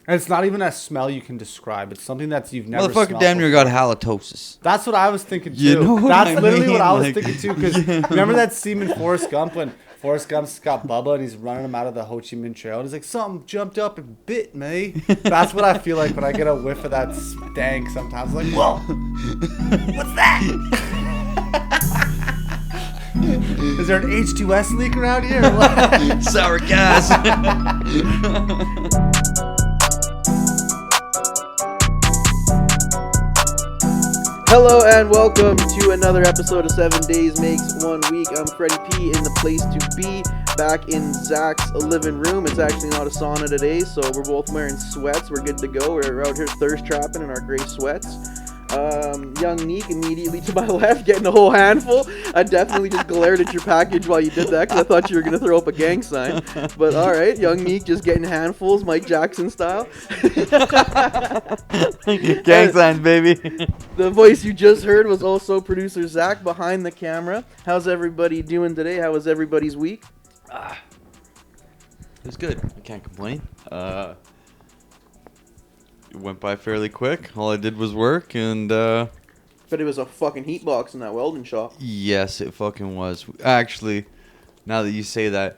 And it's not even a smell you can describe. It's something that you've never smelled. Motherfucker damn near got halitosis. That's what I was thinking too. You know what That's I literally mean? what I was Like, thinking too. Because remember that scene in Forrest Gump when Forrest Gump's got Bubba and he's running him out of the Ho Chi Minh Trail and he's like, something jumped up and bit me. That's what I feel like when I get a whiff of that stank sometimes. I'm like, whoa, what's that? Is there an H2S leak around here or what? Sour gas. Hello and welcome to another episode of 7 Days Makes 1 Week. I'm Freddie P in the place to be, back in Zach's living room. It's actually not a sauna today, so we're both wearing sweats. We're good to go. We're out here thirst trapping in our gray sweats. Young Neek immediately to my left getting a whole handful. I definitely just glared at your package while you did that because I thought you were going to throw up a gang sign. But alright, Young Neek just getting handfuls, Mike Jackson style. Gang signs, baby. The voice you just heard was also producer Zach behind the camera. How's everybody doing today? How was everybody's week? It was good. I can't complain. It went by fairly quick. All I did was work and But it was a fucking heat box in that welding shop. yes, it fucking was. Actually, now that you say that,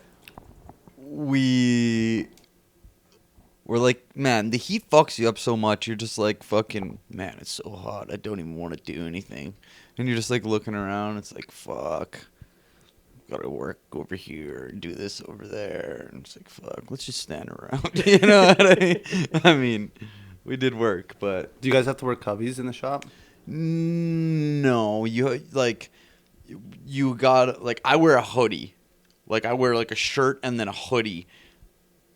we're like, man, the heat fucks you up so much. You're just like, fucking, man, it's so hot. I don't even want to do anything. And you're just like looking around. It's like, fuck. Gotta work over here and do this over there. And it's like, fuck, let's just stand around. You know what I mean? I mean, we did work, but Do you guys have to wear cubbies in the shop? no, you got, like, I wear a hoodie. Like, I wear like a shirt and then a hoodie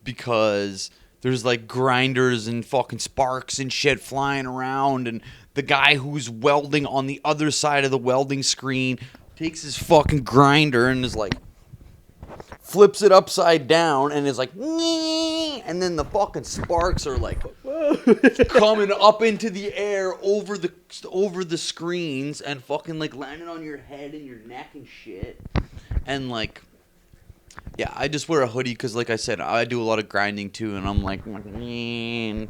because there's like grinders and fucking sparks and shit flying around, and the guy who's welding on the other side of the welding screen takes his fucking grinder and is like, flips it upside down and is like, "Nee," and then the fucking sparks are like coming up into the air over the screens and fucking like landing on your head and your neck and shit. And like, yeah, I just wear a hoodie because, like I said, I do a lot of grinding too, and I'm like, "Nee."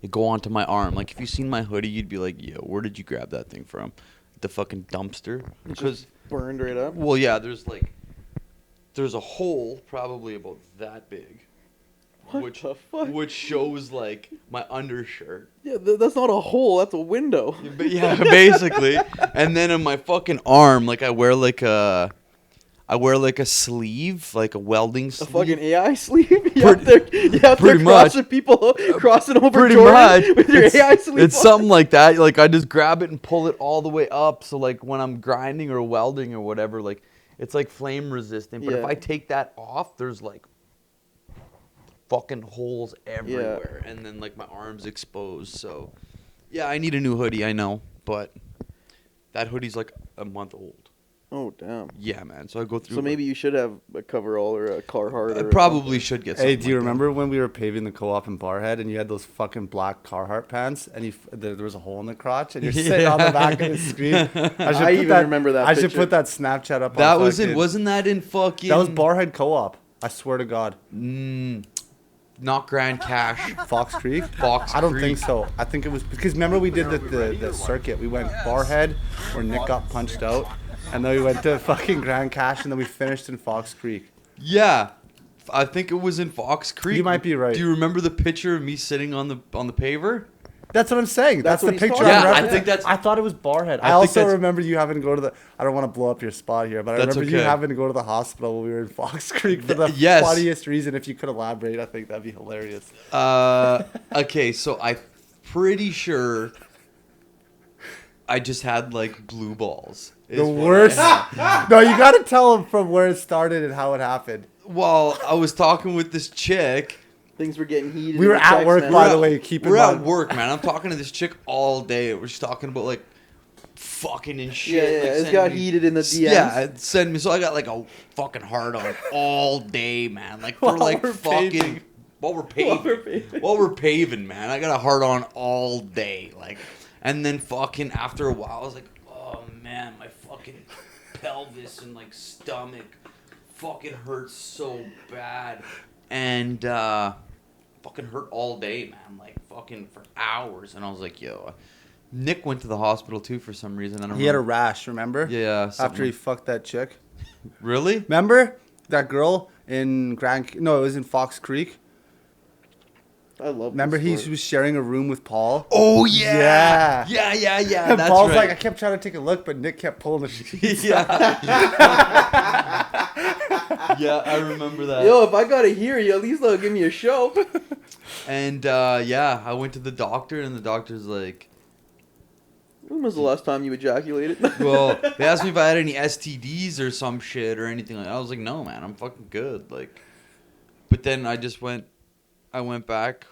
It go onto my arm. Like, if you seen my hoodie, you'd be like, yo, where did you grab that thing from? The fucking dumpster? Because burned right up. Well, yeah, there's a hole probably about that big. What the fuck? Which shows like my undershirt. Yeah, that's not a hole. That's a window. But yeah, basically. And then on my fucking arm, like I wear like a sleeve, like a welding sleeve. A fucking AI sleeve? You have to pretty crossing much. people, crossing over Pretty Jordan much. with your AI sleeve. It's on. something like that. Like I just grab it and pull it all the way up. So like when I'm grinding or welding or whatever, like it's like flame resistant. But if Yeah. I take that off, there's like fucking holes everywhere. Yeah. And then like my arm's exposed. So yeah, I need a new hoodie, I know. But that hoodie's like a month old. Oh, damn. Yeah, man. So I go through. So maybe you should have a coverall or a Carhartt. I probably should get something. Hey, do you like remember when we were paving the co-op in Barhead and you had those fucking black Carhartt pants and there was a hole in the crotch and you're sitting on the back of the screen? I even remember that I should picture. put that Snapchat up. That on wasn't that in fucking. That was Barhead Co-op. I swear to God. Not Grand Cache. Fox Creek? Fox I don't Creek. think so. I think it was because remember we did the circuit. We went Barhead where Nick got punched out. And then we went to fucking Grand Cache, and then we finished in Fox Creek. Yeah, I think it was in Fox Creek. You might be right. Do you remember the picture of me sitting on the paver? That's what I'm saying. That's the what he's picture. talking I'm about. Yeah, I referencing. think that's. I thought it was Barhead. I think also that's- remember you having to go to the. I don't want to blow up your spot here, but I That's remember you okay. having to go to the hospital when we were in Fox Creek for the Yes. funniest reason. If you could elaborate, I think that'd be hilarious. Okay, so I'm pretty sure I just had like blue balls. The worst. No, you got to tell them from where it started and how it happened. Well, I was talking with this chick. Things were getting heated. We were in the at text, work, man. by the way. Keep in We're mind. at work, man. I'm talking to this chick all day. We're just talking about like fucking and shit. Yeah, like, it's sending got me- heated in the DMs. Yeah, send me. So I got like a fucking hard on all day, man. Like for While like we're fucking paving. while we're paving, man. I got a hard on all day, like, and then fucking after a while, I was like, oh man, my fucking pelvis and like stomach fucking hurts so bad, and fucking hurt all day, man. Like, fucking for hours. And I was like, yo. Nick went to the hospital, too, for some reason. He had a rash, remember? Yeah. After he fucked that chick. Really? Remember that girl in it was in Fox Creek? I love. Remember he was sharing a room with Paul? Oh, yeah. Yeah. Yeah. And That's Paul's right. like, I kept trying to take a look, but Nick kept pulling the sheets. Yeah. Yeah, I remember that. Yo, if I gotta hear you, at least they'll give me a show. And, I went to the doctor, and the doctor's like, When was the last time you ejaculated? well, they asked me if I had any STDs or some shit or anything like that. I was like, no, man, I'm fucking good. Like, but then I went back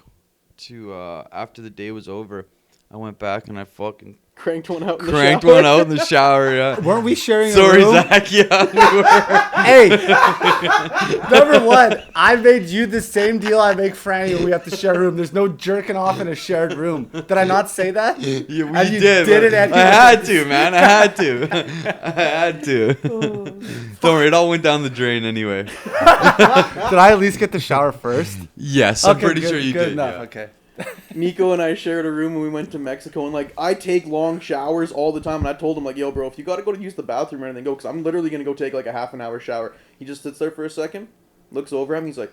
to, after the day was over, I went back and I fucking Cranked one out in the cranked shower. one out in the shower, yeah. Weren't we sharing Sorry, a room? Zach, yeah, we were. Hey, number one, I made you the same deal I make Franny when we have to share a room. There's no jerking off in a shared room. Did I not say that? Yeah, we And you did. did it I anyway. had to, man. I had to. Don't worry, it all went down the drain anyway. Did I at least get the shower first? Yes, I'm Okay, pretty good- sure you good did. enough. Yeah. Okay. Nico and I shared a room when we went to Mexico, and like I take long showers all the time. And I told him like, "Yo, bro, if you gotta go to use the bathroom or anything, go, because I'm literally gonna go take like a half an hour shower." He just sits there for a second, looks over at me, he's like,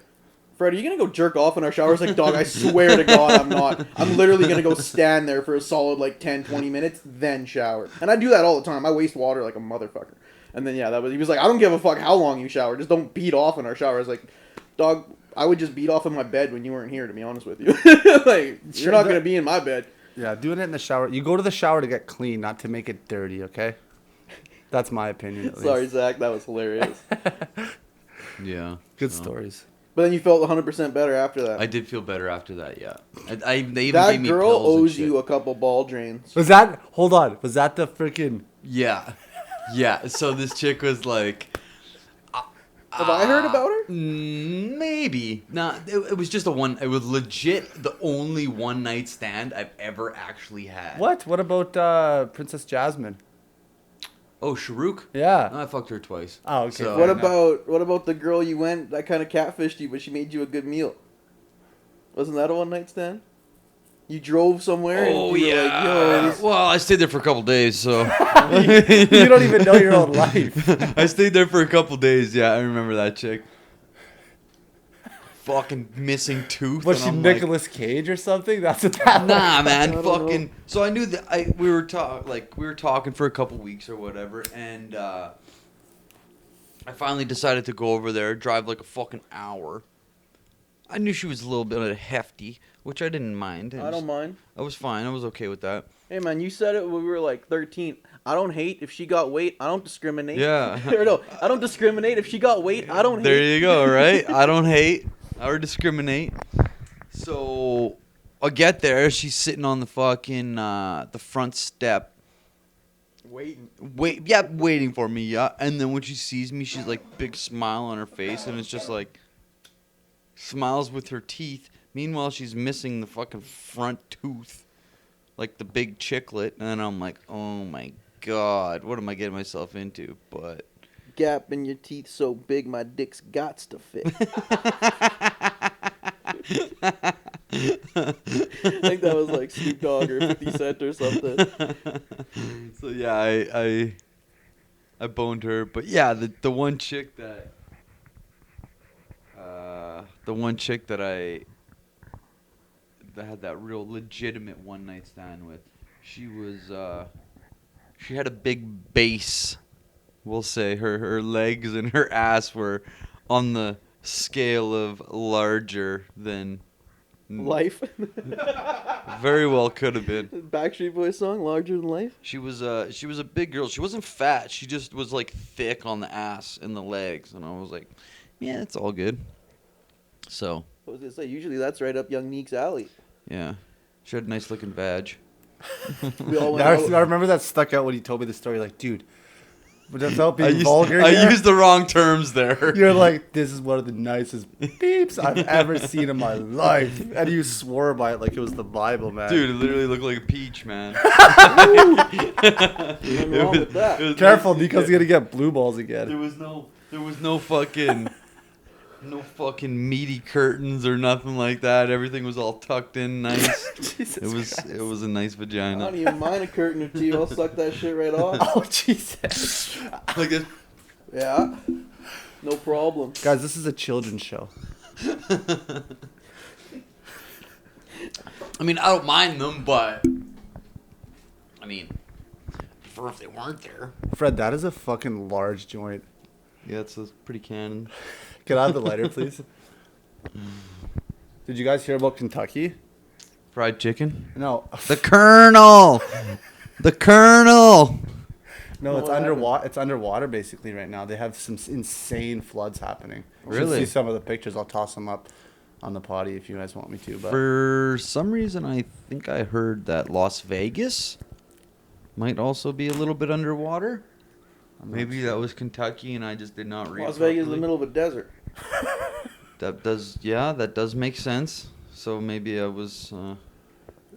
"Fred, are you gonna go jerk off in our shower?" I was like, "Dog, I swear to God, I'm not. I'm literally gonna go stand there for a solid like 10, 20 minutes, then shower." And I do that all the time. I waste water like a motherfucker. And then he was like, "I don't give a fuck how long you shower, just don't beat off in our shower." I was like, "Dog, I would just beat off in my bed when you weren't here, to be honest with you." Like, you're not gonna be in my bed. Yeah, doing it in the shower. You go to the shower to get clean, not to make it dirty, okay? That's my opinion, at Sorry, least. Zach, that was hilarious. Yeah. Good so. stories. But then you felt 100% better after that. I did feel better after that, yeah. They even gave That me girl pills and owes shit. you a couple ball drains. Was that, hold on, was that the freaking, Yeah. Yeah, so this chick was like... Have I heard about her? Maybe. Nah, it was just it was legit the only one night stand I've ever actually had. what? What about Princess Jasmine? Oh, Sharuk? Yeah. No, I fucked her twice. Oh, okay. So- What no. about the girl you went that kind of catfished you, but she made you a good meal? Wasn't that a one night stand? You drove somewhere Oh, and you were yeah. like, "Yo, this-" Well, I stayed there for a couple days, so... You don't even know your own life. I stayed there for a couple days, yeah, I remember that chick. Fucking missing tooth. Was she and I'm like, Nicolas Cage or something? That's what that was. nah, man, I don't fucking. know. So I knew that we were talking for a couple weeks or whatever, and I finally decided to go over there, drive like a fucking hour. I knew she was a little bit hefty, which I didn't mind. I don't mind. I was fine. I was okay with that. Hey man, you said it when we were like 13. I don't hate if she got weight. I don't discriminate. Yeah. Or no, I don't discriminate if she got weight. I don't There hate. you go, right? I don't hate or discriminate. So I get there. She's sitting on the fucking the front step. Waiting for me, yeah. And then when she sees me, she's like big smile on her face, and it's just like smiles with her teeth. Meanwhile, she's missing the fucking front tooth, like the big chiclet. And I'm like, oh my god, what am I getting myself into? But Gap in your teeth so big my dick's gots to fit. I think that was like Snoop Dogg or 50 Cent or something. So yeah, I boned her, but yeah, the one chick that I had that real legitimate one night stand with, she had a big base. We'll say her legs and her ass were on the scale of larger than Life. very well could have been. Backstreet Boys song, Larger Than Life. She was a big girl. She wasn't fat. She just was like thick on the ass and the legs, and I was like, yeah, it's all good. So I was gonna say, usually that's right up Young Neek's alley. yeah, she had a nice looking badge. We all went I out. remember that stuck out when you told me the story. Like, dude, without being I vulgar, used the wrong terms there. you're like, this is one of the nicest beeps I've ever seen in my life. And you swore by it like it was the Bible, man. Dude, it literally looked like a peach, man. Nothing wrong with that. It was Careful, nice. Nico's going to get blue balls again. There was no fucking. No fucking meaty curtains or nothing like that. Everything was all tucked in nice. Jesus It was a nice I vagina. don't even mind a curtain or two. I'll suck that shit right off. Oh, Jesus. Like this. Yeah. No problem. Guys, this is a children's show. I mean, I don't mind them, but I mean, for if they weren't there. Fred, that is a fucking large joint. Yeah, it's a pretty cannon. Get out of the lighter, please. Did you guys hear about Kentucky? Fried chicken. No. The Colonel. The Colonel. No, it's what underwater. It's underwater basically right now. They have some insane floods happening. You should Really? see some of the pictures. I'll toss them up on the potty if you guys want me to. But For some reason, I think I heard that Las Vegas might also be a little bit underwater. Maybe that was Kentucky, and I just did not read. Las Vegas is in the properly. middle of a desert. That does make sense. So maybe I was.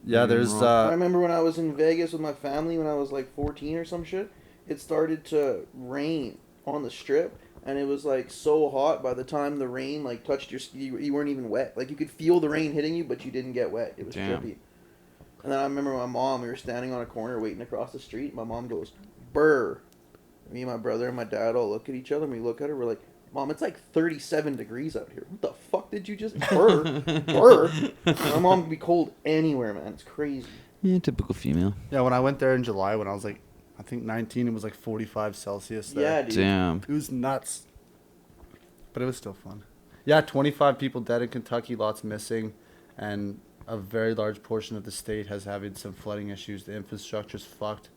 yeah, there's I remember when I was in Vegas with my family when I was like 14 or some shit. It started to rain on the strip, and it was like so hot. By the time the rain like touched your skin, you weren't even wet. Like you could feel the rain hitting you, but you didn't get wet. It was Damn. trippy. And then I remember my mom. We were standing on a corner waiting across the street. My mom goes, "Brr." Me and my brother and my dad all look at each other, and we look at her. We're like, "Mom, it's like 37 degrees out here. What the fuck did you just burr? Burr?" My mom can be cold anywhere, man. It's crazy. Yeah, typical female. yeah. When I went there in July, when I was like, I think 19, it was like 45 Celsius there. Yeah, dude. Damn. It was nuts. But it was still fun. Yeah, 25 people dead in Kentucky, lots missing, and a very large portion of the state has having some flooding issues. The infrastructure's fucked.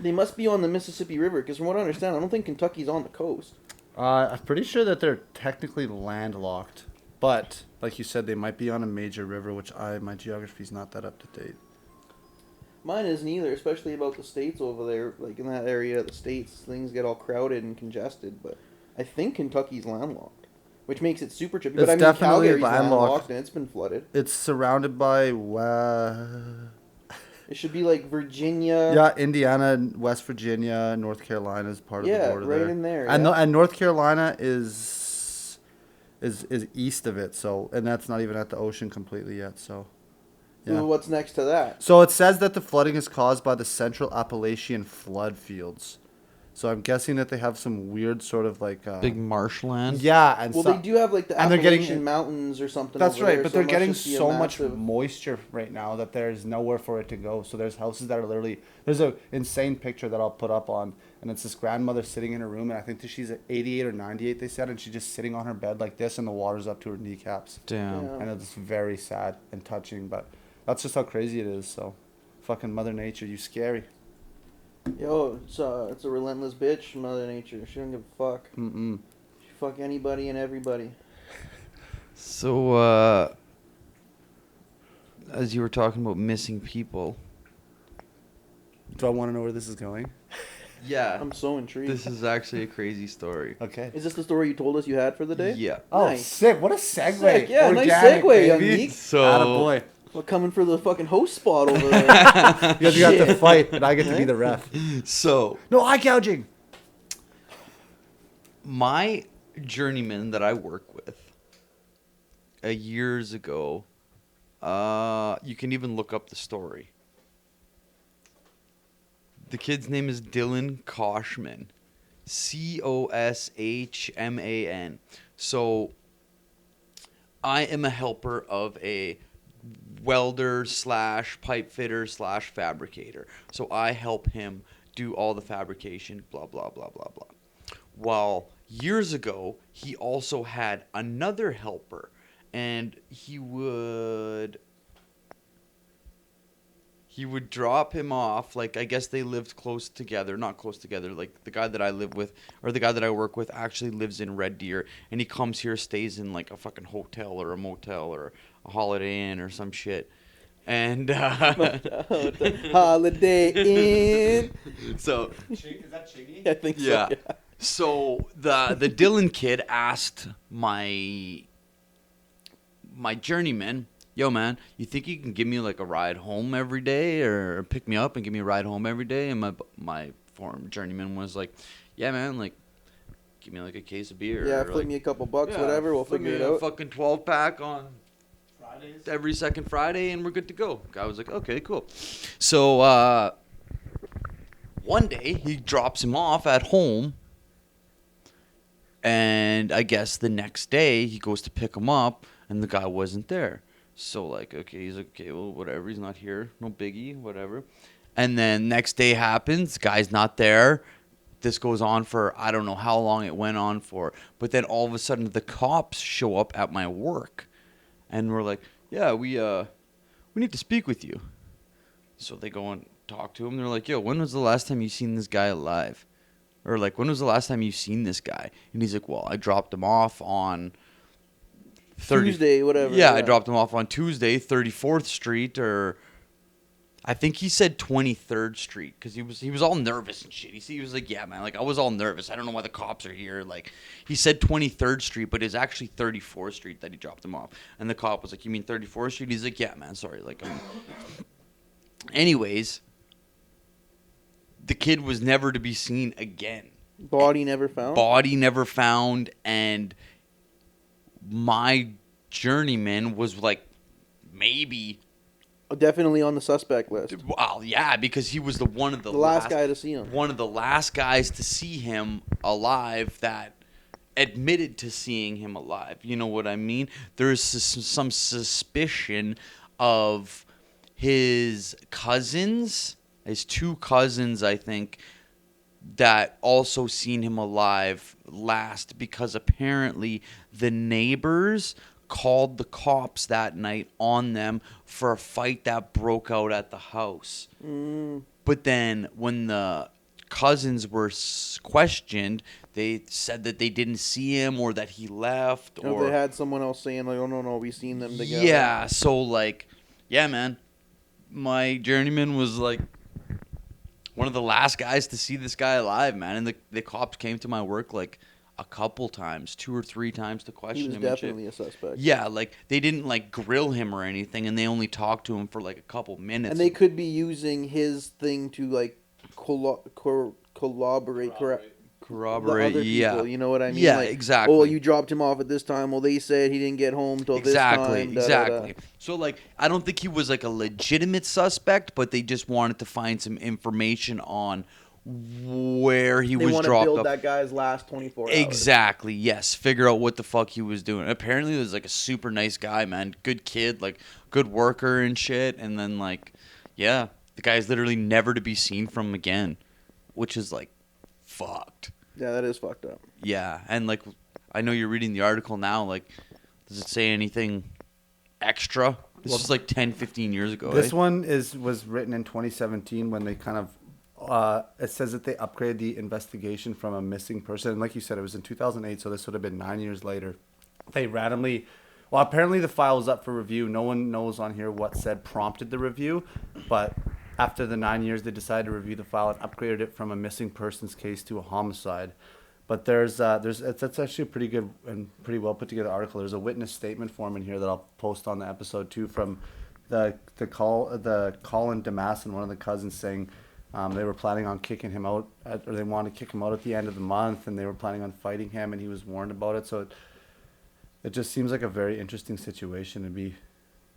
They must be on the Mississippi River, because from what I understand, I don't think Kentucky's on the coast. I'm pretty sure that they're technically landlocked, but like you said, they might be on a major river, which my geography's not that up to date. Mine isn't either, especially about the states over there. Like in that area of the states, things get all crowded and congested. But I think Kentucky's landlocked, which makes it super trippy. It's But I mean, definitely Calgary's landlocked. landlocked and it's been flooded. It's surrounded by It should be like Virginia. yeah, Indiana, West Virginia, North Carolina is part of the Yeah, border right there. in there. And yeah. and North Carolina is east of it, so and that's not even at the ocean completely yet. So, yeah. Well, what's next to that? So it says that the flooding is caused by the Central Appalachian flood fields. So I'm guessing that they have some weird sort of like Big marshland. yeah, and Well, so, they do have like the and they're Appalachian getting- Mountains or something. that's over right, there, but so they're it must getting just be a so much massive- moisture right now that there's nowhere for it to go. So there's houses that are literally there's a insane picture that I'll put up on, and it's this grandmother sitting in her room, and I think that she's at 88 or 98, they said, and she's just sitting on her bed like this, and the water's up to her kneecaps, Damn. Yeah. and it's very sad and touching, but that's just how crazy it is. So, fucking Mother Nature, you scary. Yo, it's a relentless bitch, Mother Nature. She don't give a fuck. Mm-mm. She fuck anybody and everybody. So, as you were talking about missing people. Do I want to know where this is going? Yeah. I'm so intrigued. This is actually a crazy story. Okay. Is this the story you told us you had for the day? Yeah. Oh, Nice. sick. What a segue. Sick, yeah, nice Organic, segue, young baby. geek. So- Attaboy. Well, coming for the fucking host spot over there. You guys got to Shit. fight, and I get to be the ref. So, No eye gouging. my journeyman that I work with years ago, you can even look up the story. The kid's name is Dylan Koshman. Coshman. So, I am a helper of a welder / pipe fitter / fabricator. So I help him do all the fabrication, blah, blah, blah, blah, blah. Well, years ago, he also had another helper, and he would drop him off. Like, I guess they lived close together. Not close together. Like, the guy that I live with, or the guy that I work with, actually lives in Red Deer, and he comes here, stays in, like, a fucking hotel or a motel or a Holiday Inn or some shit. And, Holiday Inn. so, Is that Chiggy? I think yeah. so. Yeah. So the Dylan kid asked my journeyman, "Yo, man, you think you can give me like a ride home every day, or pick me up and give me a ride home every day?" And my former journeyman was like, "Yeah, man, like give me like a case of beer. Yeah, or, flip like, me a couple bucks, yeah, whatever. We'll flip figure me it a out. fucking 12-pack on Fridays, every second Friday, and we're good to go. Guy was like, okay, cool. So one day he drops him off at home, and I guess the next day he goes to pick him up, and the guy wasn't there. So like, okay, he's like, okay, well, whatever, he's not here, no biggie, whatever. And then next day happens, guy's not there. This goes on for, I don't know how long it went on for, but then all of a sudden the cops show up at my work, and we're like, yeah, we need to speak with you. So they go and talk to him. They're like, yo, when was the last time you seen this guy alive? Or like, when was the last time you seen this guy? And he's like, well, I dropped him off on Tuesday, whatever. Yeah, I dropped him off on Tuesday, 34th Street, or I think he said 23rd Street, because he was all nervous and shit. He was like, yeah, man, like, I was all nervous. I don't know why the cops are here. Like, he said 23rd Street, but it's actually 34th Street that he dropped him off. And the cop was like, you mean 34th Street? He's like, yeah, man, sorry. Like, anyways, the kid was never to be seen again. Body never found? Body never found, and my journeyman was like, maybe... Definitely on the suspect list. Well, yeah, because he was the last guy to see him. One of the last guys to see him alive that admitted to seeing him alive. You know what I mean? There's some suspicion of his cousins, his two cousins, I think, that also seen him alive last, because apparently the neighbors called the cops that night on them for a fight that broke out at the house. But then when the cousins were questioned, they said that they didn't see him, or that he left, or they had someone else saying like, oh no, we seen them together. Yeah, so like, yeah, man, my journeyman was like one of the last guys to see this guy alive, man. And the cops came to my work like a couple times, 2 or 3 times, to question him. He was definitely a suspect. Yeah, like, they didn't like grill him or anything, and they only talked to him for like a couple minutes. And they could be using his thing to like corroborate the other people, you know what I mean? Yeah, like, exactly. Oh, you dropped him off at this time. Well, they said he didn't get home till this time. Exactly. So, like, I don't think he was like a legitimate suspect, but they just wanted to find some information on where he was dropped off. They want to build that guy's last 24 hours. Exactly, yes. Figure out what the fuck he was doing. Apparently, he was like a super nice guy, man. Good kid, like, good worker and shit. And then, like, yeah, the guy's literally never to be seen from again, which is, like, fucked. Yeah, that is fucked up. Yeah, and, like, I know you're reading the article now. Like, does it say anything extra? This was like 10, 15 years ago. This one was written in 2017 when they kind of it says that they upgraded the investigation from a missing person. And like you said, it was in 2008, so this would have been 9 years later. They randomly, well, apparently the file was up for review. No one knows on here what said prompted the review, but after the 9 years, they decided to review the file and upgraded it from a missing persons case to a homicide. But it's actually a pretty good and pretty well put together article. There's a witness statement form in here that I'll post on the episode too, from the Colin Damas and one of the cousins saying they were planning on kicking him out, or they wanted to kick him out at the end of the month, and they were planning on fighting him, and he was warned about it. So it just seems like a very interesting situation to be.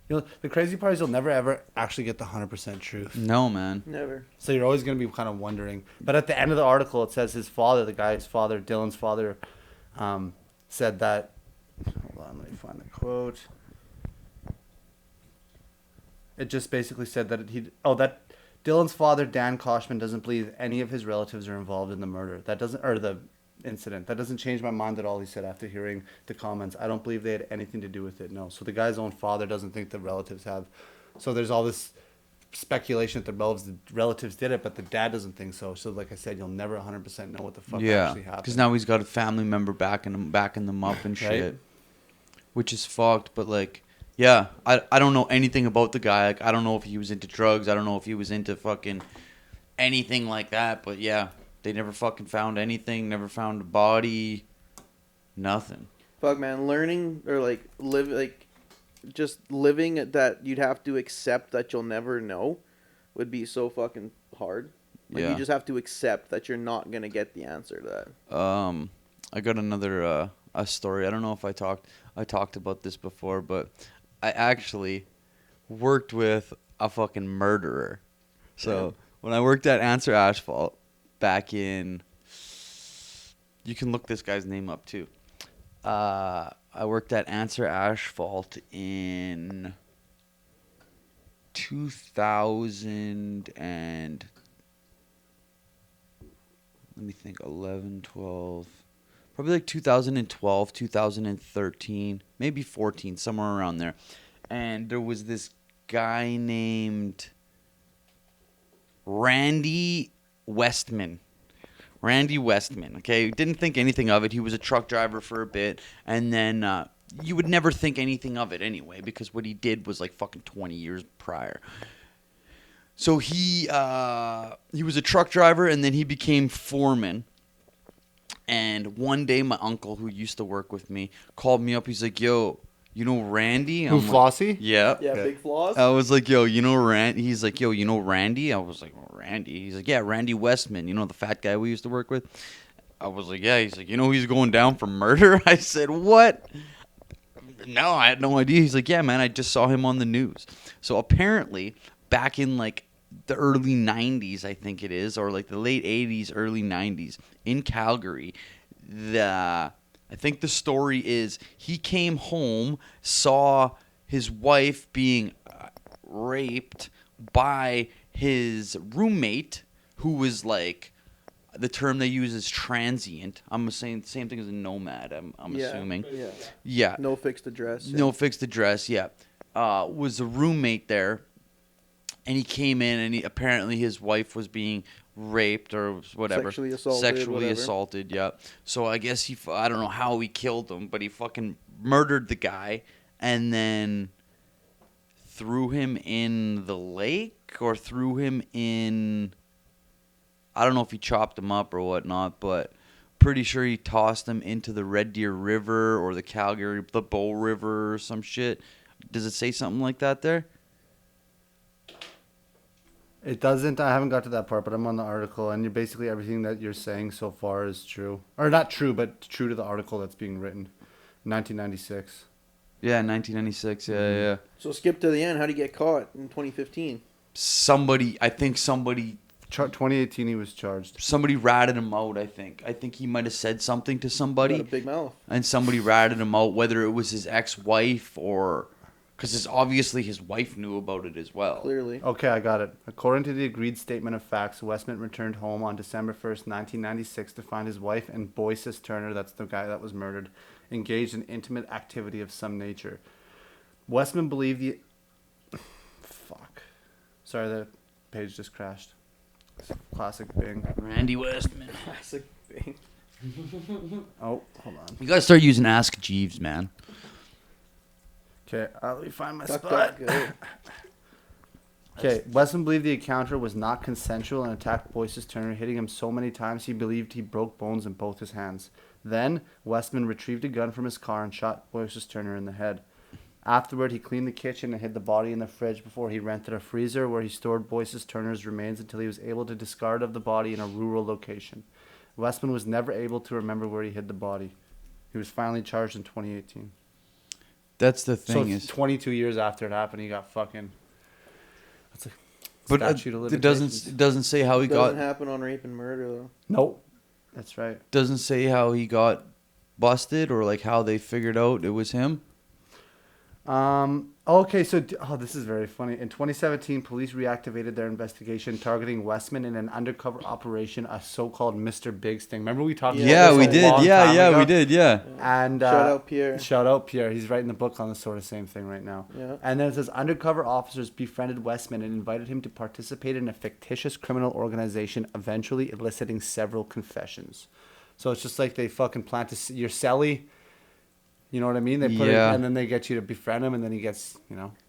You know, the crazy part is you'll never ever actually get the 100% truth. No, man. Never. So you're always going to be kind of wondering. But at the end of the article, it says his father, the guy's father, Dylan's father, said that. Hold on, let me find the quote. It just basically said that that Dylan's father, Dan Koshman, doesn't believe any of his relatives are involved in the murder. The incident. That doesn't change my mind at all, he said after hearing the comments. I don't believe they had anything to do with it, no. So the guy's own father doesn't think the relatives have. So there's all this speculation that the relatives did it, but the dad doesn't think so. So like I said, you'll never 100% know what the fuck actually happened. Because now he's got a family member backing them up and shit. Right? Which is fucked, but like, yeah, I don't know anything about the guy. Like, I don't know if he was into drugs. I don't know if he was into fucking anything like that, but yeah. They never fucking found anything, never found a body, nothing. Fuck, man, learning or just living that you'd have to accept that you'll never know would be so fucking hard. Like, you just have to accept that you're not going to get the answer to that. I got another a story. I don't know if I talked about this before, but I actually worked with a fucking murderer. So when I worked at Answer Asphalt back in, you can look this guy's name up too. I worked at Answer Asphalt in 2000 and let me think, 11, 12, probably like 2012, 2013, maybe 14, somewhere around there. And there was this guy named Randy Westman. Okay, didn't think anything of it. He was a truck driver for a bit, and then you would never think anything of it anyway, because what he did was like fucking 20 years prior. So he was a truck driver, and then he became foreman. And one day, my uncle, who used to work with me, called me up. He's like, "Yo, you know Randy?" Who, I'm like, Flossie? Yeah. Yeah, Big Flaws. I was like, "Yo, you know Randy?" He's like, "Yo, you know Randy?" I was like, "Oh, Randy?" He's like, "Yeah, Randy Westman. You know the fat guy we used to work with?" I was like, "Yeah." He's like, "You know he's going down for murder?" I said, "What?" No, I had no idea. He's like, "Yeah, man, I just saw him on the news." So apparently, back in like the early 90s, I think it is, or like the late 80s, early 90s, in Calgary, I think the story is he came home, saw his wife being raped by his roommate, who was like, the term they use is transient. I'm saying the same thing as a nomad, I'm assuming. Yeah. Yeah. No fixed address. No fixed address, yeah. Was a roommate there, and he came in, and apparently his wife was being raped or whatever. Sexually assaulted, yeah. So I guess I don't know how he killed him, but he fucking murdered the guy and then threw him in the lake or threw him in, I don't know if he chopped him up or whatnot, but pretty sure he tossed him into the Red Deer River or the Bow River or some shit. Does it say something like that there? It doesn't. I haven't got to that part, but I'm on the article, and basically everything that you're saying so far is true. Or not true, but true to the article that's being written. 1996. Yeah, 1996. Yeah. So skip to the end. How did he get caught in 2015? I think somebody 2018 he was charged. Somebody ratted him out, I think. I think he might have said something to somebody. Got a big mouth. And somebody ratted him out, whether it was his ex-wife or... Because obviously his wife knew about it as well. Clearly. Okay, I got it. According to the agreed statement of facts, Westman returned home on December 1st, 1996 to find his wife and Boyces Turner, that's the guy that was murdered, engaged in intimate activity of some nature. Westman believed the... Fuck. Sorry, the page just crashed. Classic Bing. Randy Westman. Classic Bing. Oh, hold on. You gotta start using Ask Jeeves, man. Okay, let me find my Duck, spot. duck, go. Okay, Westman believed the encounter was not consensual and attacked Boyces Turner, hitting him so many times he believed he broke bones in both his hands. Then, Westman retrieved a gun from his car and shot Boyces Turner in the head. Afterward, he cleaned the kitchen and hid the body in the fridge before he rented a freezer where he stored Boyces Turner's remains until he was able to discard of the body in a rural location. Westman was never able to remember where he hid the body. He was finally charged in 2018. That's the thing. So 22 years after it happened, he got fucking... That's a But statute of it limitations. doesn't say how he Doesn't got... happen on rape and murder, though. Nope. That's right. Doesn't say how he got busted or like how they figured out it was him. Okay, so this is very funny. In 2017, police reactivated their investigation targeting Westman in an undercover operation, a so-called Mr. Big sting. Remember we talked about Yeah, this we a did. long time Yeah, ago? we did. Yeah. And Shout out Pierre. Shout out Pierre. He's writing the book on the sort of same thing right now. Yeah. And then it says undercover officers befriended Westman and invited him to participate in a fictitious criminal organization, eventually eliciting several confessions. So it's just like they fucking plant your celly. You know what I mean? They put it, and then they get you to befriend him, and then he gets,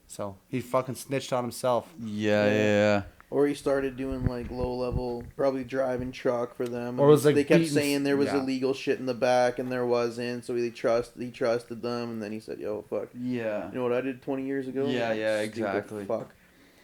So he fucking snitched on himself. Yeah. Or he started doing like low level, probably driving truck for them. Or it was like they kept beating, saying there was yeah. illegal shit in the back, and there wasn't. So he trusted them, and then he said, "Yo, fuck. Yeah. You know what I did 20 years ago? Yeah, Stupid exactly. Fuck.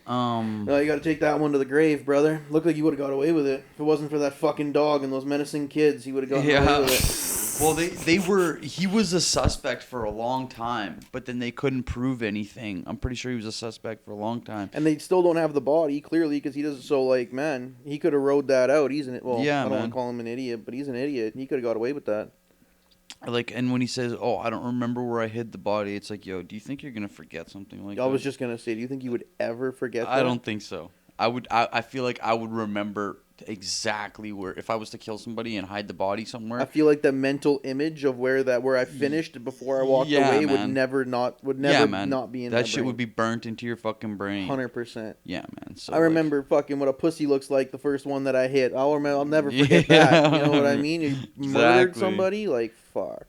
No, you got to take that one to the grave, brother. Looked like you would have got away with it if it wasn't for that fucking dog and those menacing kids. He would have gotten away with it. Well, he was a suspect for a long time, but then they couldn't prove anything. I'm pretty sure he was a suspect for a long time. And they still don't have the body, clearly, because he doesn't. So, like, man, he could have rode that out. He's an well. Yeah, I don't want man. to call him an idiot, but he's an idiot. He could have got away with that. Like, and when he says, "Oh, I don't remember where I hid the body," it's like, "Yo, do you think you're gonna forget something like that?" I was just gonna say, do you think you would ever forget that? I don't think so. I feel like I would remember exactly where, if I was to kill somebody and hide the body somewhere. I feel like the mental image of where I finished before I walked away would man. never not be in that shit brain. would be burnt into your fucking brain. 100%. Yeah, man. So I remember fucking what a pussy looks like the first one that I hit. I'll never forget that. You know what I mean? You murdered Exactly. somebody, like fuck.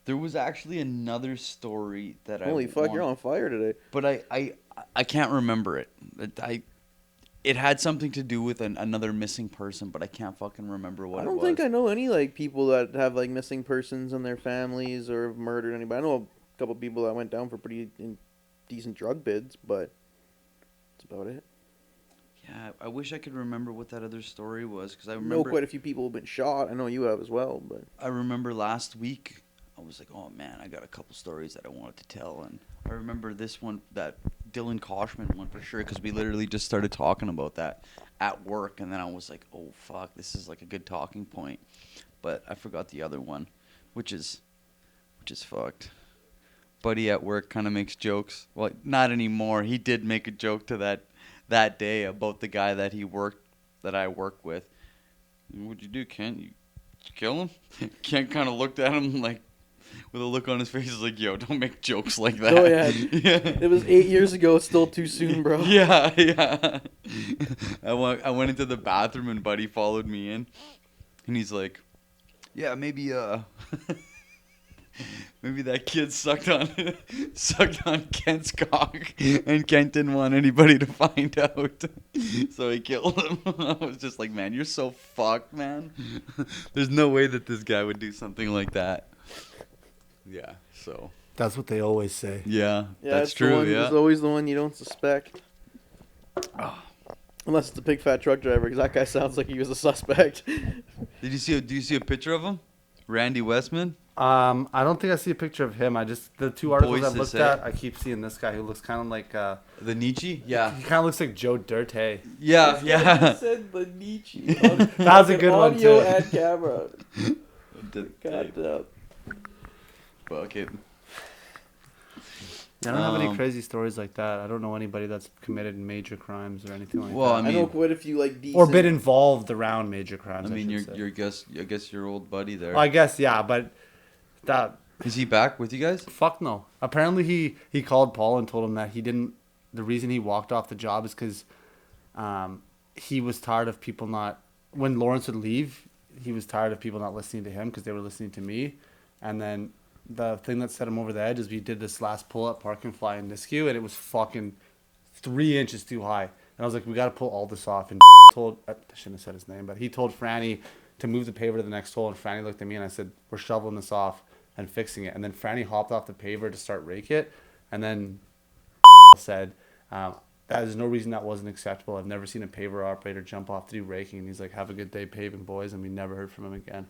there was actually another story that Holy fuck, you're on fire today. But I can't remember it. It had something to do with another missing person, but I can't fucking remember what it was. I don't think I know any like people that have like missing persons in their families or have murdered anybody. I know a couple people that went down for pretty decent drug bids, but that's about it. Yeah, I wish I could remember what that other story was, because I I know remember quite a few people have been shot. I know you have as well, but I remember last week I was like, oh man, I got a couple stories that I wanted to tell, and I remember this one, that Dylan Koshman one for sure, because we literally just started talking about that at work, and then I was like, oh fuck, this is like a good talking point, but I forgot the other one, which is fucked. Buddy at work kind of makes jokes. Well, not anymore. He did make a joke to that day about the guy that I work with. What'd you do, Kent? You kill him? Kent kind of looked at him like, with a look on his face, is like, yo, don't make jokes like that. oh yeah, it was 8 years ago. It's still too soon, bro. Yeah. I went into the bathroom and Buddy followed me in, and he's like, yeah, maybe maybe that kid sucked on Kent's cock, and Kent didn't want anybody to find out, so he killed him. I was just like, man, you're so fucked, man. There's no way that this guy would do something like that. Yeah, so. That's what they always say. Yeah, it's that's true, the one, yeah. It's always the one you don't suspect. Unless it's a big fat truck driver, because that guy sounds like he was a suspect. Do you see a picture of him? Randy Westman? I don't think I see a picture of him. The two articles Boys I've to looked say. at, I keep seeing this guy who looks kind of like The Nietzsche? Yeah. he kind of looks like Joe Dirt. I Yeah. said the Nietzsche. That was a good one, Audio too. and camera. God damn. Fuck it. I don't have any crazy stories like that. I don't know anybody that's committed major crimes or anything like Well, that. I I know mean, quite a few like decent. Or been involved around major crimes. I mean, should say. I guess your old buddy there. Well, I guess, yeah, but that... Is he back with you guys? Fuck no. Apparently he called Paul and told him that the reason he walked off the job is because he was tired of people not... When Lawrence would leave, he was tired of people not listening to him because they were listening to me. And then the thing that set him over the edge is we did this last pull-up park and fly in Nisku, and it was fucking 3 inches too high. And I was like, we got to pull all this off. And I shouldn't have said his name, but he told Franny to move the paver to the next hole. And Franny looked at me and I said, we're shoveling this off and fixing it. And then Franny hopped off the paver to start rake it. And then said, there's no reason that wasn't acceptable. I've never seen a paver operator jump off to do raking. And he's like, have a good day paving, boys. And we never heard from him again.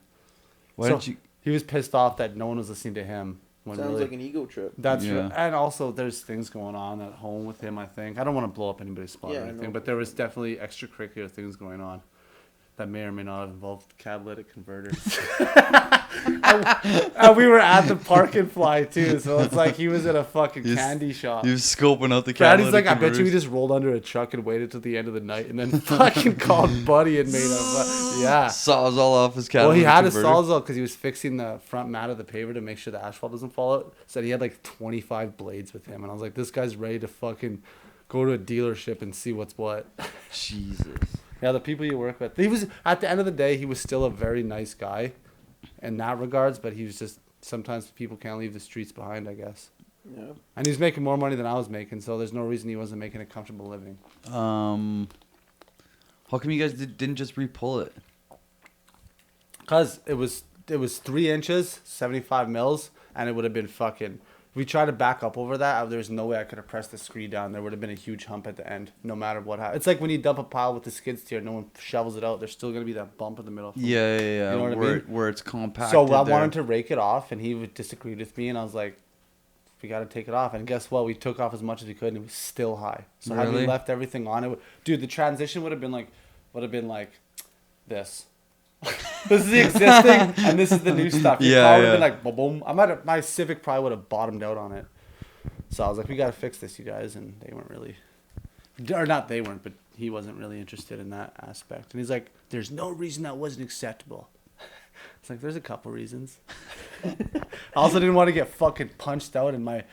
Why didn't you... He was pissed off that no one was listening to him. Sounds really, like an ego trip. That's Yeah. and also there's things going on at home with him. I think I don't want to blow up anybody's spot Yeah, or I anything, know. but there was definitely extracurricular things going on that may or may not have involved catalytic converters. and we were at the park and fly too, so it's like he was at a fucking candy shop. He was scoping out the Daddy's catalytic like, I bet you we converters. just rolled under a truck and waited till the end of the night, and then fucking called Buddy and made a yeah. Saws all off his catalytic Well, he had a converter. sawzall because he was fixing the front mat of the paver to make sure the asphalt doesn't fall out. Said he had like 25 blades with him, and I was like, this guy's ready to fucking go to a dealership and see what's what. Jesus. Yeah, the people you work with. He was at the end of the day, he was still a very nice guy, in that regards. But he was just sometimes people can't leave the streets behind, I guess. Yeah. And he was making more money than I was making, so there's no reason he wasn't making a comfortable living. How come you guys didn't just re-pull it? Cause it was 3 inches, 75 mils, and it would have been fucking. we tried to back up over that. There's no way I could have pressed the screen down. There would have been a huge hump at the end, no matter what happened. It's like when you dump a pile with the skid steer, no one shovels it out. There's still gonna be that bump in the middle. Yeah. You know what I mean? Where it's compacted. So I wanted to rake it off, and he disagreed with me, and I was like, we got to take it off. And guess what? We took off as much as we could, and it was still high. So had we left everything on, dude, the transition would have been like this. This is the existing, and this is the new stuff. It probably would have been like, boom. My Civic probably would have bottomed out on it. So I was like, we got to fix this, you guys. And they weren't really, or not they weren't, but he wasn't really interested in that aspect. And he's like, there's no reason that wasn't acceptable. It's like, there's a couple reasons. I also didn't want to get fucking punched out and my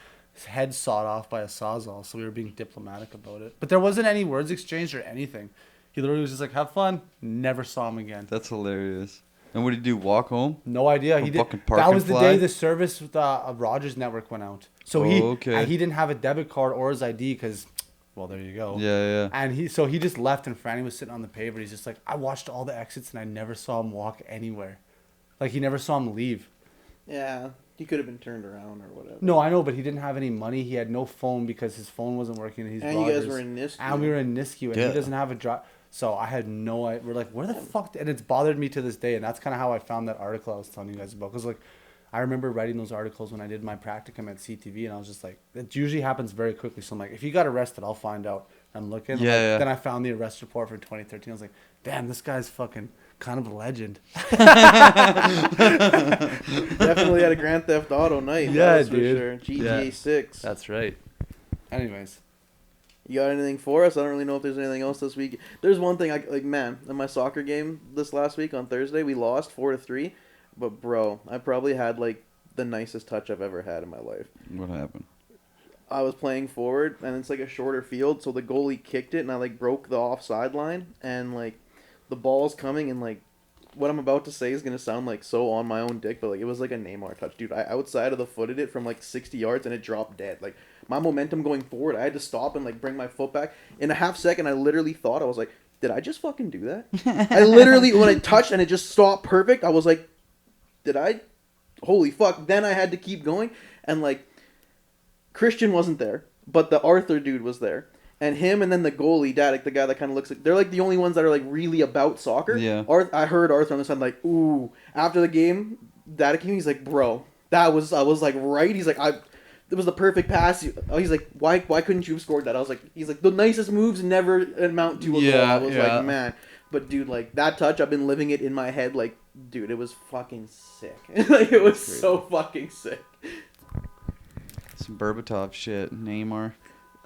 head sawed off by a sawzall, so we were being diplomatic about it. But there wasn't any words exchanged or anything. He literally was just like, have fun. Never saw him again. That's hilarious. And what did he do? Walk home? No idea. He did. That was the day the service with Rogers Network went out. So he didn't have a debit card or his ID because, well, there you go. Yeah. And he just left, and Franny was sitting on the pavement. He's just like, I watched all the exits and I never saw him walk anywhere. Like, he never saw him leave. Yeah, he could have been turned around or whatever. No, I know, but he didn't have any money. He had no phone because his phone wasn't working. And you guys were in Nisku. And we were in Nisku, and he doesn't have a drive. So I had no idea. We're like, where the fuck? And it's bothered me to this day. And that's kind of how I found that article I was telling you guys about. Because, like, I remember writing those articles when I did my practicum at CTV. And I was just like, it usually happens very quickly. So I'm like, if you got arrested, I'll find out. I'm looking. Then I found the arrest report for 2013. I was like, damn, this guy's fucking kind of a legend. Definitely had a Grand Theft Auto night. Yeah, dude. For sure. GTA 6. That's right. Anyways. You got anything for us? I don't really know if there's anything else this week. There's one thing, in my soccer game this last week on Thursday, we lost 4-3. But, bro, I probably had, the nicest touch I've ever had in my life. What happened? I was playing forward, and it's, a shorter field, so the goalie kicked it, and I, broke the offside line, and, the ball's coming, and, what I'm about to say is going to sound, so on my own dick, but, it was, a Neymar touch. Dude, I outside of the footed it from, 60 yards, and it dropped dead. My momentum going forward, I had to stop and, bring my foot back. In a half second, I literally thought, I was like, did I just fucking do that? I literally, when I touched and it just stopped perfect, I was like, did I? Holy fuck. Then I had to keep going, and, Christian wasn't there, but the Arthur dude was there. And him and then the goalie, Dadik, the guy that kind of looks like... They're, the only ones that are, really about soccer. Yeah. I heard Arthur on the side, ooh. After the game, Dadik came, he's like, bro, I was right. He's like, it was the perfect pass. He's like, why couldn't you have scored that? He's like, the nicest moves never amount to a goal. I was like, man. But, dude, that touch, I've been living it in my head. Dude, it was fucking sick. It was so fucking sick. Some Berbatov shit. Neymar.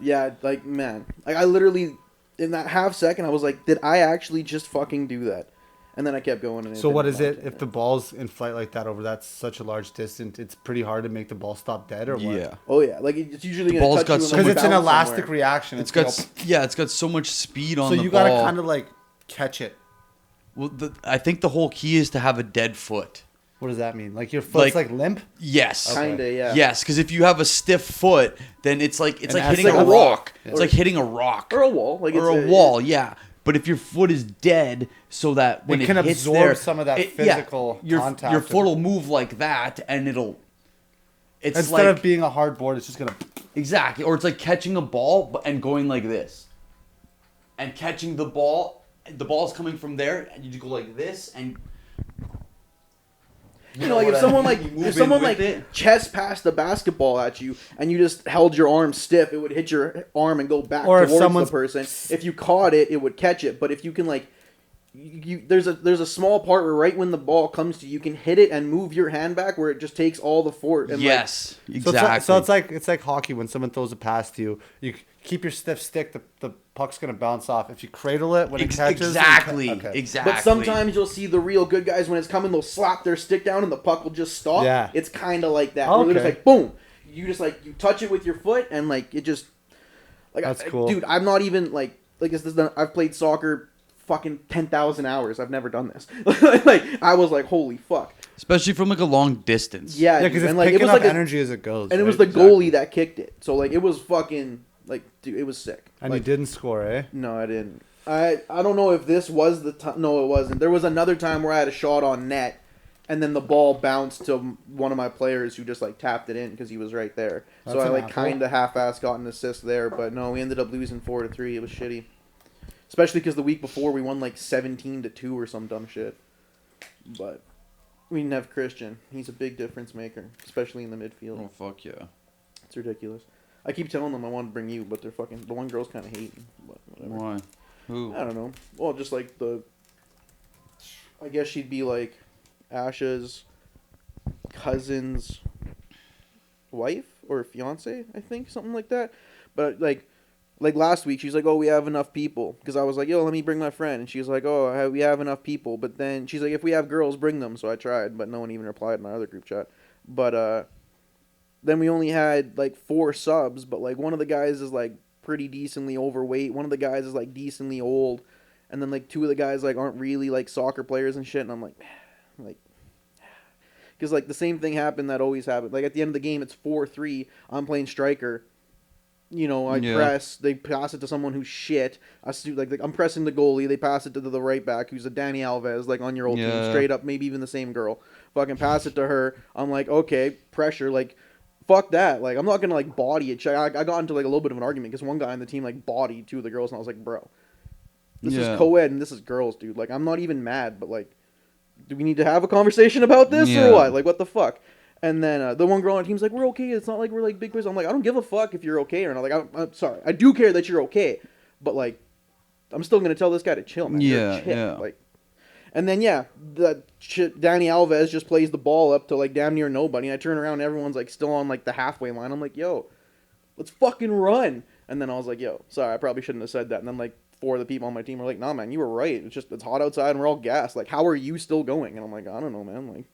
Yeah, man. I literally, in that half second, I was like, did I actually just fucking do that? And then I kept going. And so what is it? If the ball's in flight like that over that's such a large distance, it's pretty hard to make the ball stop dead, or what? Yeah. Oh yeah, it's usually the gonna ball's touch got you so because it's an elastic somewhere. reaction. It's got so much speed on the ball. So you gotta kind of catch it. Well, I think the whole key is to have a dead foot. What does that mean? Your foot's limp? Yes. Okay. Kinda, yeah. Yes, because if you have a stiff foot, then it's like hitting like a a rock. Yeah. It's like hitting a rock or a wall, or a wall. Yeah. But if your foot is dead, so that when it can hits absorb there, some of that physical contact. Your foot will move like that, and it'll. It's instead of being a hard board, it's just gonna. Exactly, or it's like catching a ball and going like this, and catching the ball. The ball's coming from there, and you just go like this, and. If someone chest passed the basketball at you and you just held your arm stiff, it would hit your arm and go back towards the person. If you caught it, it would catch it. But if you can there's a small part where right when the ball comes to you, you can hit it and move your hand back where it just takes all the force. Yes, exactly. So it's like hockey when someone throws a pass to you. You keep your stiff stick. The puck's gonna bounce off. If you cradle it when it catches, exactly. But sometimes you'll see the real good guys when it's coming, they'll slap their stick down and the puck will just stop. Yeah, it's kind of like that. Okay. Where they're just boom. You just you touch it with your foot and it just that's cool, dude. I'm not even I've played soccer fucking 10,000 hours. I've never done this. I was like, holy fuck. Especially from a long distance. Yeah, because it's picking up energy as it goes. And it was the goalie that kicked it. So it was fucking dude, it was sick. And you didn't score, eh? No, I didn't. I don't know if this was the time. No, it wasn't. There was another time where I had a shot on net, and then the ball bounced to one of my players who just like tapped it in because he was right there. So That's I an like apple. kind of half-assed got an assist there, but no, we ended up losing 4-3. It was shitty, especially because the week before we won like 17-2 or some dumb shit. But we didn't have Christian. He's a big difference maker, especially in the midfield. Oh fuck yeah. It's ridiculous. I keep telling them I want to bring you, but the one girl's kind of hating. But whatever. Why? Who? I don't know. Well, just like I guess she'd be like Asha's cousin's wife or fiance, I think, something like that. But like last week, she's like, "Oh, we have enough people," because I was like, "Yo, let me bring my friend," and she's like, "Oh, we have enough people." But then she's like, "If we have girls, bring them." So I tried, but no one even replied in my other group chat. But then we only had like 4 subs, but like one of the guys is like pretty decently overweight. One of the guys is like decently old, and then like 2 of the guys like aren't really like soccer players and shit. And I'm like, because like the same thing happened that always happened. Like at the end of the game, it's 4-3. I'm playing striker. You know, I press. They pass it to someone who's shit. I'm pressing the goalie. They pass it to the right back, who's a Danny Alves, like on your old team, straight up. Maybe even the same girl. Fucking pass it to her. I'm like, okay, pressure. Like, fuck that. Like, I'm not gonna like body it. I got into like a little bit of an argument because one guy on the team like bodied 2 of the girls, and I was like, bro, this is co-ed and this is girls, dude. Like, I'm not even mad, but like, do we need to have a conversation about this or what? Like, what the fuck? And then the one girl on the team's like, we're okay. It's not like we're like big boys. I'm like, I don't give a fuck if you're okay or not. Like, I'm sorry. I do care that you're okay, but like, I'm still gonna tell this guy to chill, man. Yeah. Like, and then Danny Alves just plays the ball up to like damn near nobody. And I turn around, and everyone's like still on like the halfway line. I'm like, yo, let's fucking run. And then I was like, yo, sorry, I probably shouldn't have said that. And then like 4 of the people on my team were like, nah, man, you were right. It's hot outside and we're all gassed. Like, how are you still going? And I'm like, I don't know, man. Like,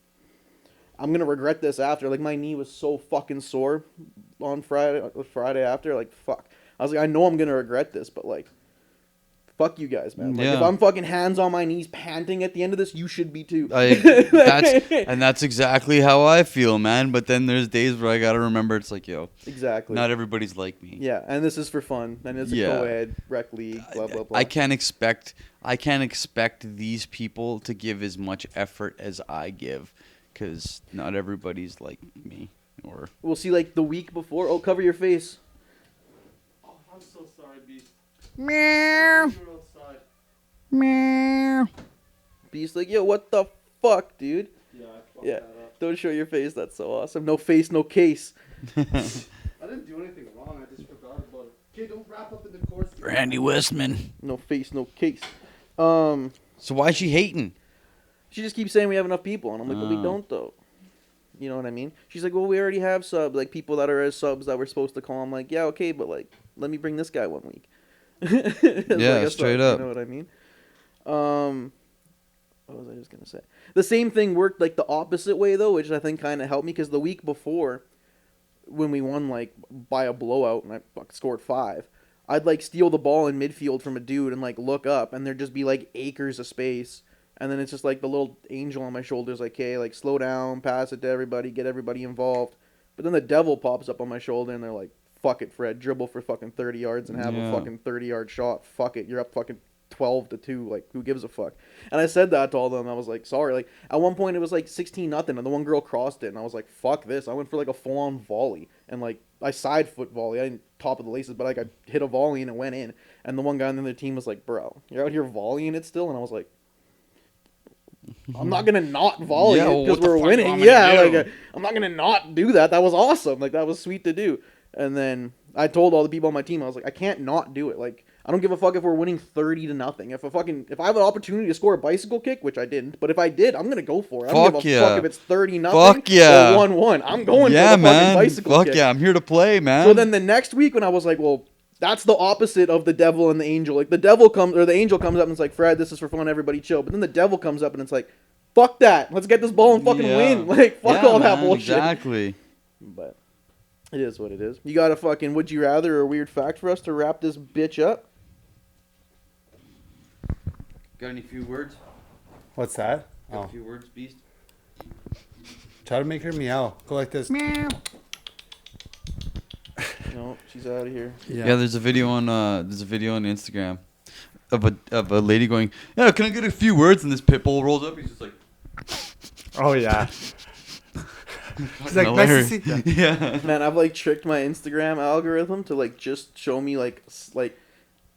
I'm gonna regret this after. Like, my knee was so fucking sore on Friday after. Like, fuck. I was like, I know I'm gonna regret this, but like, fuck you guys, man. Like, if I'm fucking hands on my knees panting at the end of this, you should be too. That's exactly how I feel, man. But then there's days where I gotta remember it's like, yo, exactly. Not everybody's like me. Yeah, and this is for fun, and it's a co-ed rec league, blah blah blah. I can't expect these people to give as much effort as I give, because not everybody's like me. Or we'll see, like the week before. Oh, cover your face. Oh, I'm so sorry, Beast. Meow. Meow. Beast like, yo, what the fuck, dude? Yeah, I fucked Yeah. that up. Don't show your face. That's so awesome. No face, no case. I didn't do anything wrong. I just forgot about it. Okay, don't wrap up in the course. Randy Westman. No face, no case. So why is she hating? She just keeps saying we have enough people, and I'm like, well, we don't though. You know what I mean? She's like, well, we already have subs, like people that are as subs that we're supposed to call. I'm like, yeah, okay, but like, let me bring this guy one week. Yeah, like straight up. You know what I mean? What was I just gonna say? The same thing worked like the opposite way though, which I think kind of helped me because the week before, when we won like by a blowout and I scored 5, I'd like steal the ball in midfield from a dude and like look up and there'd just be like acres of space, and then it's just like the little angel on my shoulders like, hey, like slow down, pass it to everybody, get everybody involved. But then the devil pops up on my shoulder and they're like, fuck it, Fred, dribble for fucking 30 yards and have a fucking 30-yard shot. Fuck it, you're up fucking 12-2. Like, who gives a fuck? And I said that to all of them. I was like, sorry. Like, at one point it was like 16-0, and the one girl crossed it, and I was like, fuck this. I went for like a full-on volley, and like I side foot volley. I didn't top of the laces, but like I hit a volley and it went in. And the one guy on the other team was like, bro, you're out here volleying it still? And I was like, I'm not gonna not volley it because we're winning. Yeah, like I'm not gonna not do that. That was awesome. Like, that was sweet to do. And then I told all the people on my team, I was like, I can't not do it. Like, I don't give a fuck if we're winning 30-0. If I have an opportunity to score a bicycle kick, which I didn't, but if I did, I'm gonna go for it. I don't give a fuck if it's 30-0 or 1-1. I'm going for the fucking bicycle kick. Fuck yeah, I'm here to play, man. So then the next week when I was like, well, that's the opposite of the devil and the angel. Like, the angel comes up and it's like, Fred, this is for fun, everybody chill. But then the devil comes up and it's like, fuck that. Let's get this ball and fucking win. Like, fuck all that bullshit. Exactly. But it is what it is. You got a fucking would you rather or a weird fact for us to wrap this bitch up? Got any few words? What's that? Got a few words, Beast? Try to make her meow. Go like this. Meow. No, she's out of here. Yeah, there's a video on Instagram of a lady going, yeah, can I get a few words? And this pit bull rolls up. He's just like, Oh yeah. She's like, nice to see you. Yeah. Man, I've like tricked my Instagram algorithm to like just show me like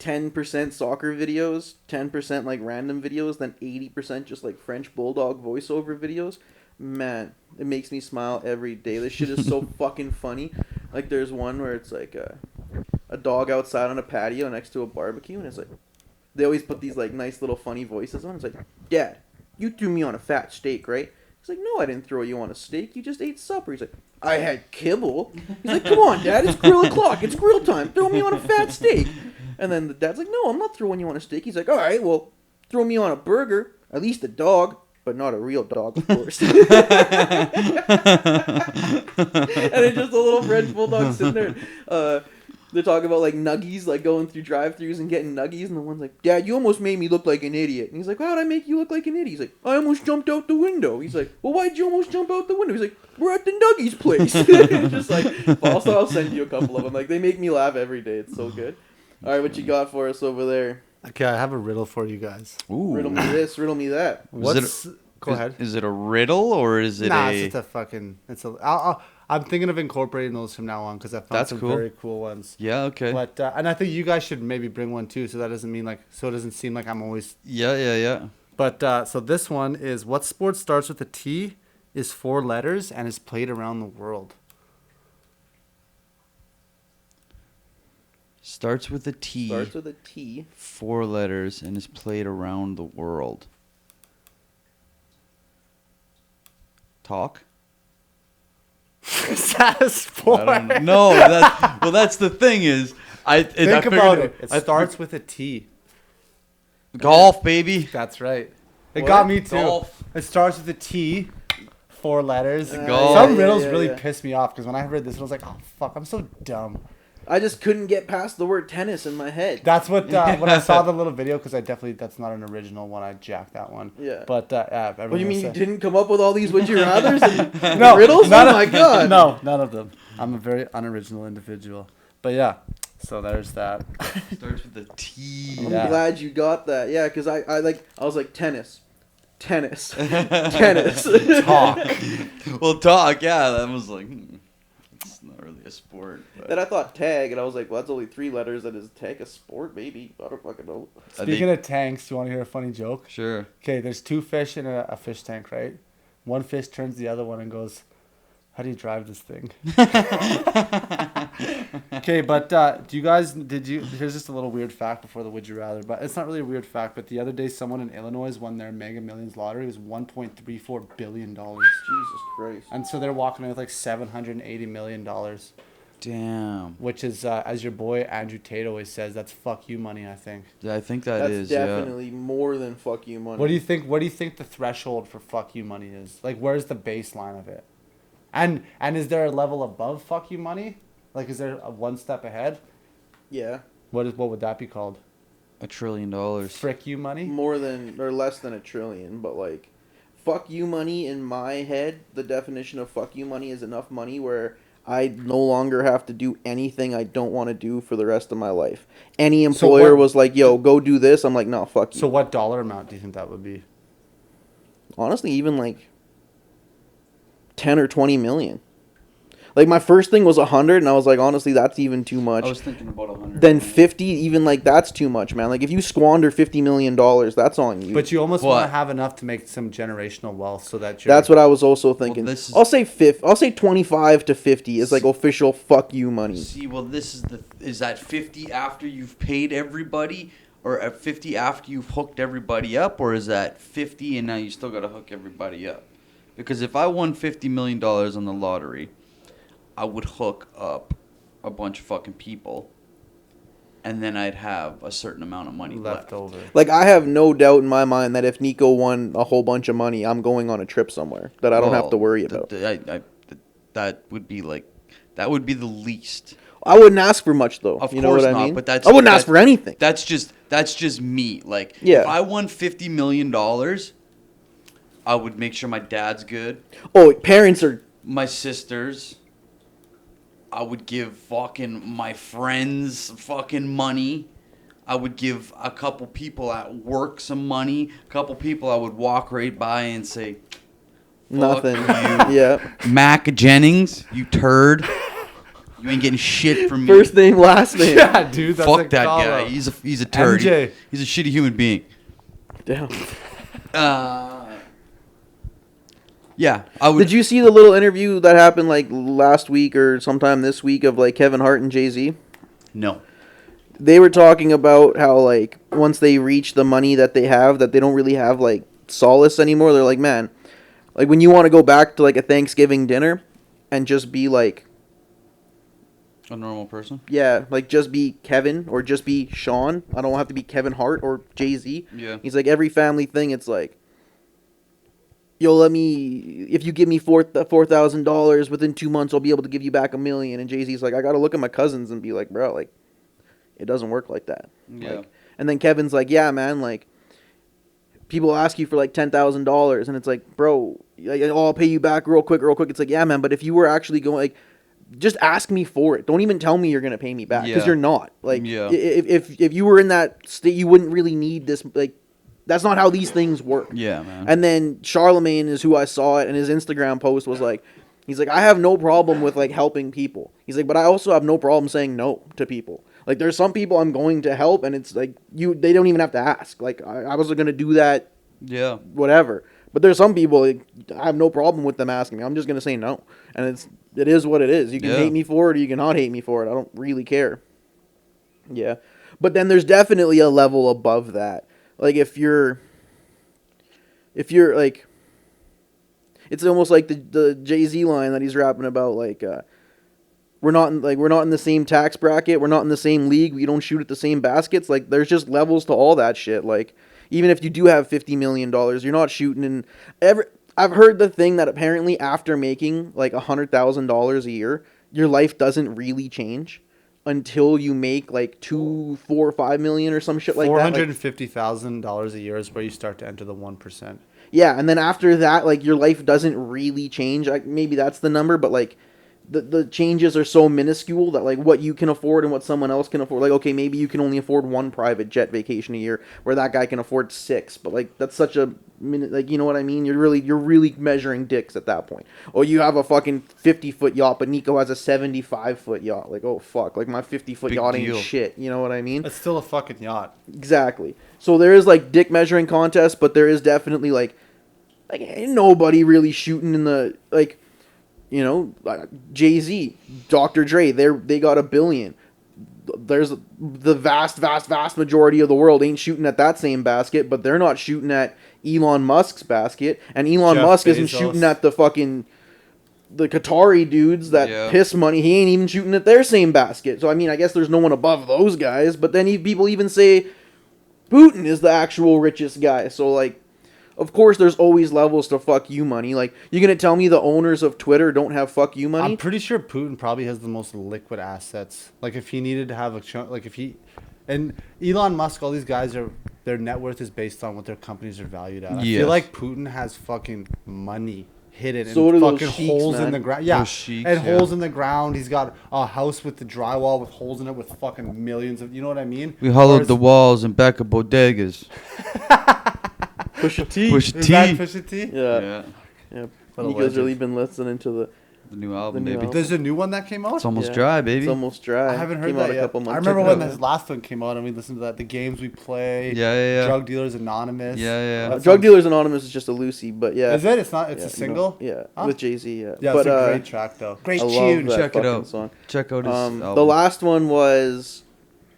10% soccer videos, 10% like random videos, then 80% just like French bulldog voiceover videos. Man, it makes me smile every day. This shit is so fucking funny. Like there's one where it's like a dog outside on a patio next to a barbecue, and it's like they always put these like nice little funny voices on. It's like, Dad, you threw me on a fat steak, right? He's like, no, I didn't throw you on a steak. You just ate supper. He's like, I had kibble. He's like, come on, Dad, it's grill o'clock. It's grill time. Throw me on a fat steak. And then the dad's like, no, I'm not throwing you on a steak. He's like, all right, well, throw me on a burger. At least a dog, but not a real dog, of course. And it's just a little French bulldog sitting there. They're talking about like nuggies, like going through drive-thrus and getting nuggies, and the one's like, Dad, you almost made me look like an idiot. And he's like, how'd I make you look like an idiot? He's like, I almost jumped out the window. He's like, well, why'd you almost jump out the window? He's like, we're at the nuggies place. Just like, also, I'll send you a couple of them. Like, they make me laugh every day. It's so good. All right, what you got for us over there? Okay, I have a riddle for you guys. Ooh. Riddle me this, riddle me that. Go ahead. Is it a riddle or is it Nah, a... it's just a fucking. I'm thinking of incorporating those from now on because I found That's some cool. very cool ones. Yeah, okay. But and I think you guys should maybe bring one too, so that doesn't mean like it doesn't seem like I'm always. Yeah. But so this one is what sport starts with a T, is 4 letters, and is played around the world. Starts with a T. Starts with a T. 4 letters and is played around the world. Talk? Is that a sport? I don't know. That's the thing is, Think about it. It starts with a T. Golf, baby. That's right. It What? got me too. Golf. It starts with a T, 4 letters. Golf. Some yeah, riddles yeah, really yeah. pissed me off because when I heard this, I was like, "Oh fuck, I'm so dumb." I just couldn't get past the word tennis in my head. That's what when I saw the little video because that's not an original one. I jacked that one. Yeah. But What do you everyone mean you said- didn't come up with all these would you rather's and No, riddles? none Oh of- my god. No, none of them. I'm a very unoriginal individual. But yeah, so there's that. Starts with a T. I'm Yeah. glad you got that. Yeah, because I was like tennis. Tennis. Talk. Well, talk, yeah. That was like, it's not really a sport. But Then I thought tag, and I was like, well, that's only 3 letters. That is tag a sport? Maybe. I don't fucking know. Speaking of tanks, do you want to hear a funny joke? Sure. Okay, there's 2 fish in a fish tank, right? One fish turns to the other one and goes, "How do you drive this thing?" Okay, but here's just a little weird fact before the would you rather, but it's not really a weird fact, but the other day someone in Illinois won their Mega Millions lottery. It was $1.34 billion. Jesus Christ. And so they're walking away with like $780 million, Damn. which is, as your boy Andrew Tate always says, that's fuck you money, I think. Yeah, I think That's is definitely more than fuck you money. What do you think the threshold for fuck you money is? Like, where's the baseline of it? And is there a level above fuck you money? Like, is there a one step ahead? Yeah. What would that be called? $1 trillion. Frick you money? More than, or less than $1 trillion, but like, fuck you money in my head, the definition of fuck you money is enough money where I no longer have to do anything I don't want to do for the rest of my life. Any employer was like, yo, go do this. I'm like, no, fuck you. So what dollar amount do you think that would be? Honestly, even like 10 or 20 million. Like my first thing was 100 and I was like, honestly, that's even too much. I was thinking about 100. Then 50, even like that's too much, man. Like if you squander $50 million, that's on you. But you almost want What? to have enough to make some generational wealth so that you're... That's what I was also thinking. this is- I'll say 25 to 50 is like official fuck you money. See, well, is that 50 after you've paid everybody, or at 50 after you've hooked everybody up, or is that 50 and now you still got to hook everybody up? Because if I won $50 million on the lottery, I would hook up a bunch of fucking people, and then I'd have a certain amount of money left. over. Like I have no doubt in my mind that if Nico won a whole bunch of money, I'm going on a trip somewhere that I don't have to worry about. That would be the least. I wouldn't ask for much though. Of you know course what I not, mean? but I wouldn't ask for anything. That's just me. Like, Yeah. if I won $50 million, I would make sure my dad's good, Oh, parents are. my sisters. I would give fucking my friends fucking money. I would give a couple people at work some money. A couple people I would walk right by and say, Nothing. you. Yeah. Mac Jennings, you turd. You ain't getting shit from me. First name, last name. Yeah, dude. That's Fuck like that Colo. guy. He's a turd. MJ. He's a shitty human being. Damn. Yeah, I would. Did you see the little interview that happened like last week or sometime this week of like Kevin Hart and Jay-Z? No. They were talking about how like once they reach the money that they have, that they don't really have like solace anymore. They're like, man, like when you want to go back to like a Thanksgiving dinner and just be like, A normal person? yeah, like just be Kevin or just be Sean. I don't have to be Kevin Hart or Jay-Z. Yeah. He's like, every family thing, it's like, yo, if you give me $4,000 within 2 months, I'll be able to give you back $1 million. And Jay-Z's like, I got to look at my cousins and be like, bro, like, it doesn't work like that. Yeah. Like, and then Kevin's like, yeah, man, like, people ask you for like $10,000 and it's like, bro, like, oh, I'll pay you back real quick. It's like, yeah, man, but if you were actually going, like, just ask me for it. Don't even tell me you're going to pay me back because Yeah. you're not. Like, Yeah. if you were in that state, you wouldn't really need this, like, that's not how these things work. Yeah, man. And then Charlemagne is who I saw it, and his Instagram post was like, he's like, I have no problem with like helping people. He's like, but I also have no problem saying no to people. Like, there's some people I'm going to help, and it's like they don't even have to ask. Like, I was gonna do that, Yeah. whatever. But there's some people like, I have no problem with them asking me. I'm just gonna say no, and it is what it is. You can Yeah. hate me for it, or you can not hate me for it. I don't really care. Yeah, but then there's definitely a level above that. Like if you're like, it's almost like the Jay-Z line that he's rapping about, like we're not in the same tax bracket, we're not in the same league, we don't shoot at the same baskets. Like there's just levels to all that shit. Like even if you do have $50 million, you're not shooting in I've heard the thing that apparently after making like $100,000 a year, your life doesn't really change until you make like 2, 4, 5 million or some shit like that. $450,000 a year is where you start to enter the 1%. Yeah, and then after that, like your life doesn't really change. Like maybe that's the number, but like the changes are so minuscule that like what you can afford and what someone else can afford. Like okay, maybe you can only afford 1 private jet vacation a year, where that guy can afford 6. But like that's such a minute. Like you know what I mean? You're really measuring dicks at that point. Or you have a fucking 50-foot yacht, but Nico has a 75-foot yacht. Like oh fuck, like my 50-foot yacht ain't deal. shit. You know what I mean? It's still a fucking yacht. Exactly. So there is like dick measuring contests, but there is definitely like ain't nobody really shooting in the like, you know, Jay-Z, Dr. Dre, they got $1 billion. There's the vast majority of the world ain't shooting at that same basket, but they're not shooting at Elon Musk's basket, and Elon Jeff Musk isn't Bezos. shooting at the Qatari dudes that piss money. He ain't even shooting at their same basket. So I mean, I guess there's no one above those guys. But then people even say Putin is the actual richest guy. So like, of course, there's always levels to fuck you money. Like, you're gonna tell me the owners of Twitter don't have fuck you money? I'm pretty sure Putin probably has the most liquid assets. Like, if he needed to have a chunk, like if he, and Elon Musk, all these guys their net worth is based on what their companies are valued at. I Yes. feel like Putin has fucking money hidden So in do those fucking sheiks, holes man. in the ground. Yeah, Those sheiks, and yeah. holes in the ground. He's got a house with the drywall with holes in it with fucking millions of. You know what I mean? We hollowed Whereas- the walls and back of bodegas. Pusha T. Pusha Is T. that Pusha T? Yeah. Yeah. What a Nico's legend. really been listening to The new album, The new baby. album. There's a new one that came out. It's almost Yeah. dry, baby. It's Almost Dry. I haven't heard Came that out a yet. couple months I remember ago. when this last one came out and we listened to that. The Games We Play. Yeah. Drug Dealers Anonymous. Yeah. That Drug song's- Dealers Anonymous is just a Lucy, but yeah. Is it? It's not. It's Yeah, a single. Yeah, Huh? with Jay-Z, yeah. Yeah, but, it's a great track though. Great I love tune. that Check it fucking out. song. Check out his album. The last one was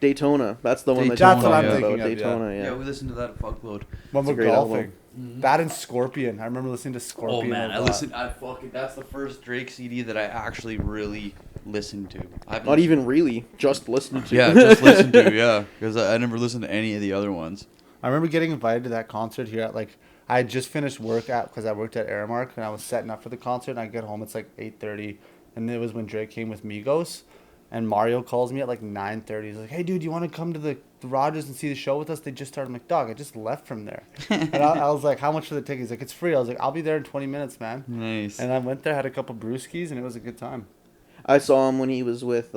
Daytona. That's the one that Daytona, you're That's what I'm talking thinking about. of, yeah. Daytona, yeah. Yeah, we listened to that a fuckload. When It's a we're great golfing. album. That and Scorpion. I remember listening to Scorpion. Oh man, a lot. That's the first Drake CD that I actually really listened to. Not even really, just listened to. Yeah, just listened to. Yeah, because I never listened to any of the other ones. I remember getting invited to that concert here at like I had just finished work because I worked at Aramark and I was setting up for the concert and I get home it's like 8:30 and it was when Drake came with Migos and Mario calls me at like 9:30. He's like, "Hey dude, you want to come to the Rogers and see the show with us? They just started." I'm like, "Dog, I just left from there." And I was like, "How much for the ticket?" He's like, "It's free." I was like, "I'll be there in 20 minutes, man." Nice. And I went there, had a couple brewskis, and it was a good time. I saw him when he was with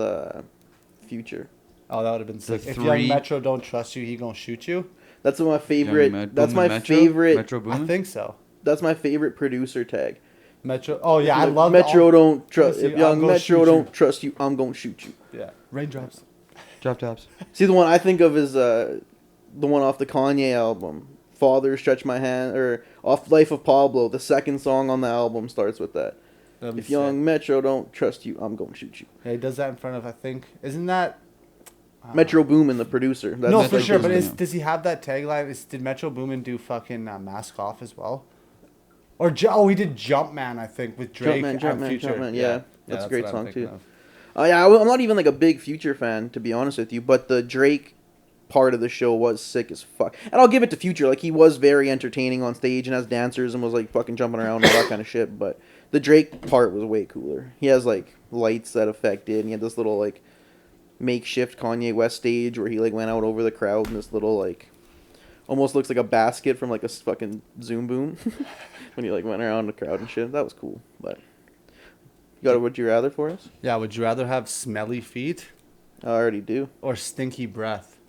Future. Oh, that would have been The sick. If three- Young Metro don't trust you, he gonna shoot you. That's my favorite. Young That's Boom my and Metro? favorite. Metro I Boomin? think so. That's my favorite producer tag. Metro. Oh yeah, I Like, love Metro don't trust. See, If I'm young gonna Metro shoot don't you. trust you, I'm gonna shoot you. Yeah, raindrops. Drop tops. See, the one I think of is the one off the Kanye album, "Father Stretch My Hand," or off "Life of Pablo." The second song on the album starts with that. If young Metro don't trust you, I'm gonna shoot you. Yeah, he does that in front of. I think isn't that Metro Boomin, the producer. That's no, like for sure. his- But does he have that tagline? Did Metro Boomin do fucking Mask Off as well? Or he did Jumpman, I think, with Drake and Future. Jumpman, yeah. That's a great what I'm song, thinking too. of. Yeah, I'm not even like a big Future fan, to be honest with you, but the Drake part of the show was sick as fuck. And I'll give it to Future. Like, he was very entertaining on stage and has dancers and was like fucking jumping around and all that kind of shit. But the Drake part was way cooler. He has like lights that affected, and he had this little like makeshift Kanye West stage where he like went out over the crowd in this little like almost looks like a basket from like a fucking Zoom boom when he like went around the crowd and shit. That was cool. But you got a would you rather for us? Yeah, would you rather have smelly feet I already do. or stinky breath?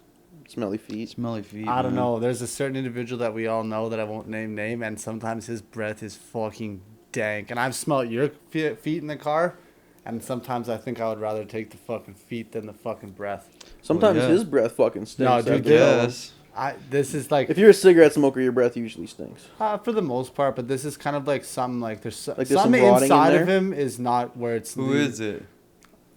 Smelly feet. Smelly feet. I don't man. know. There's a certain individual that we all know that I won't name, and sometimes his breath is fucking dank. And I've smelled your feet in the car, and sometimes I think I would rather take the fucking feet than the fucking breath. Sometimes yeah. his breath fucking stinks. No, dude, after Yes. This is like if you're a cigarette smoker, your breath usually stinks. for the most part, but this is kind of like something like there's Like there's something some rotting in inside of there? him is not where it's. Who is it?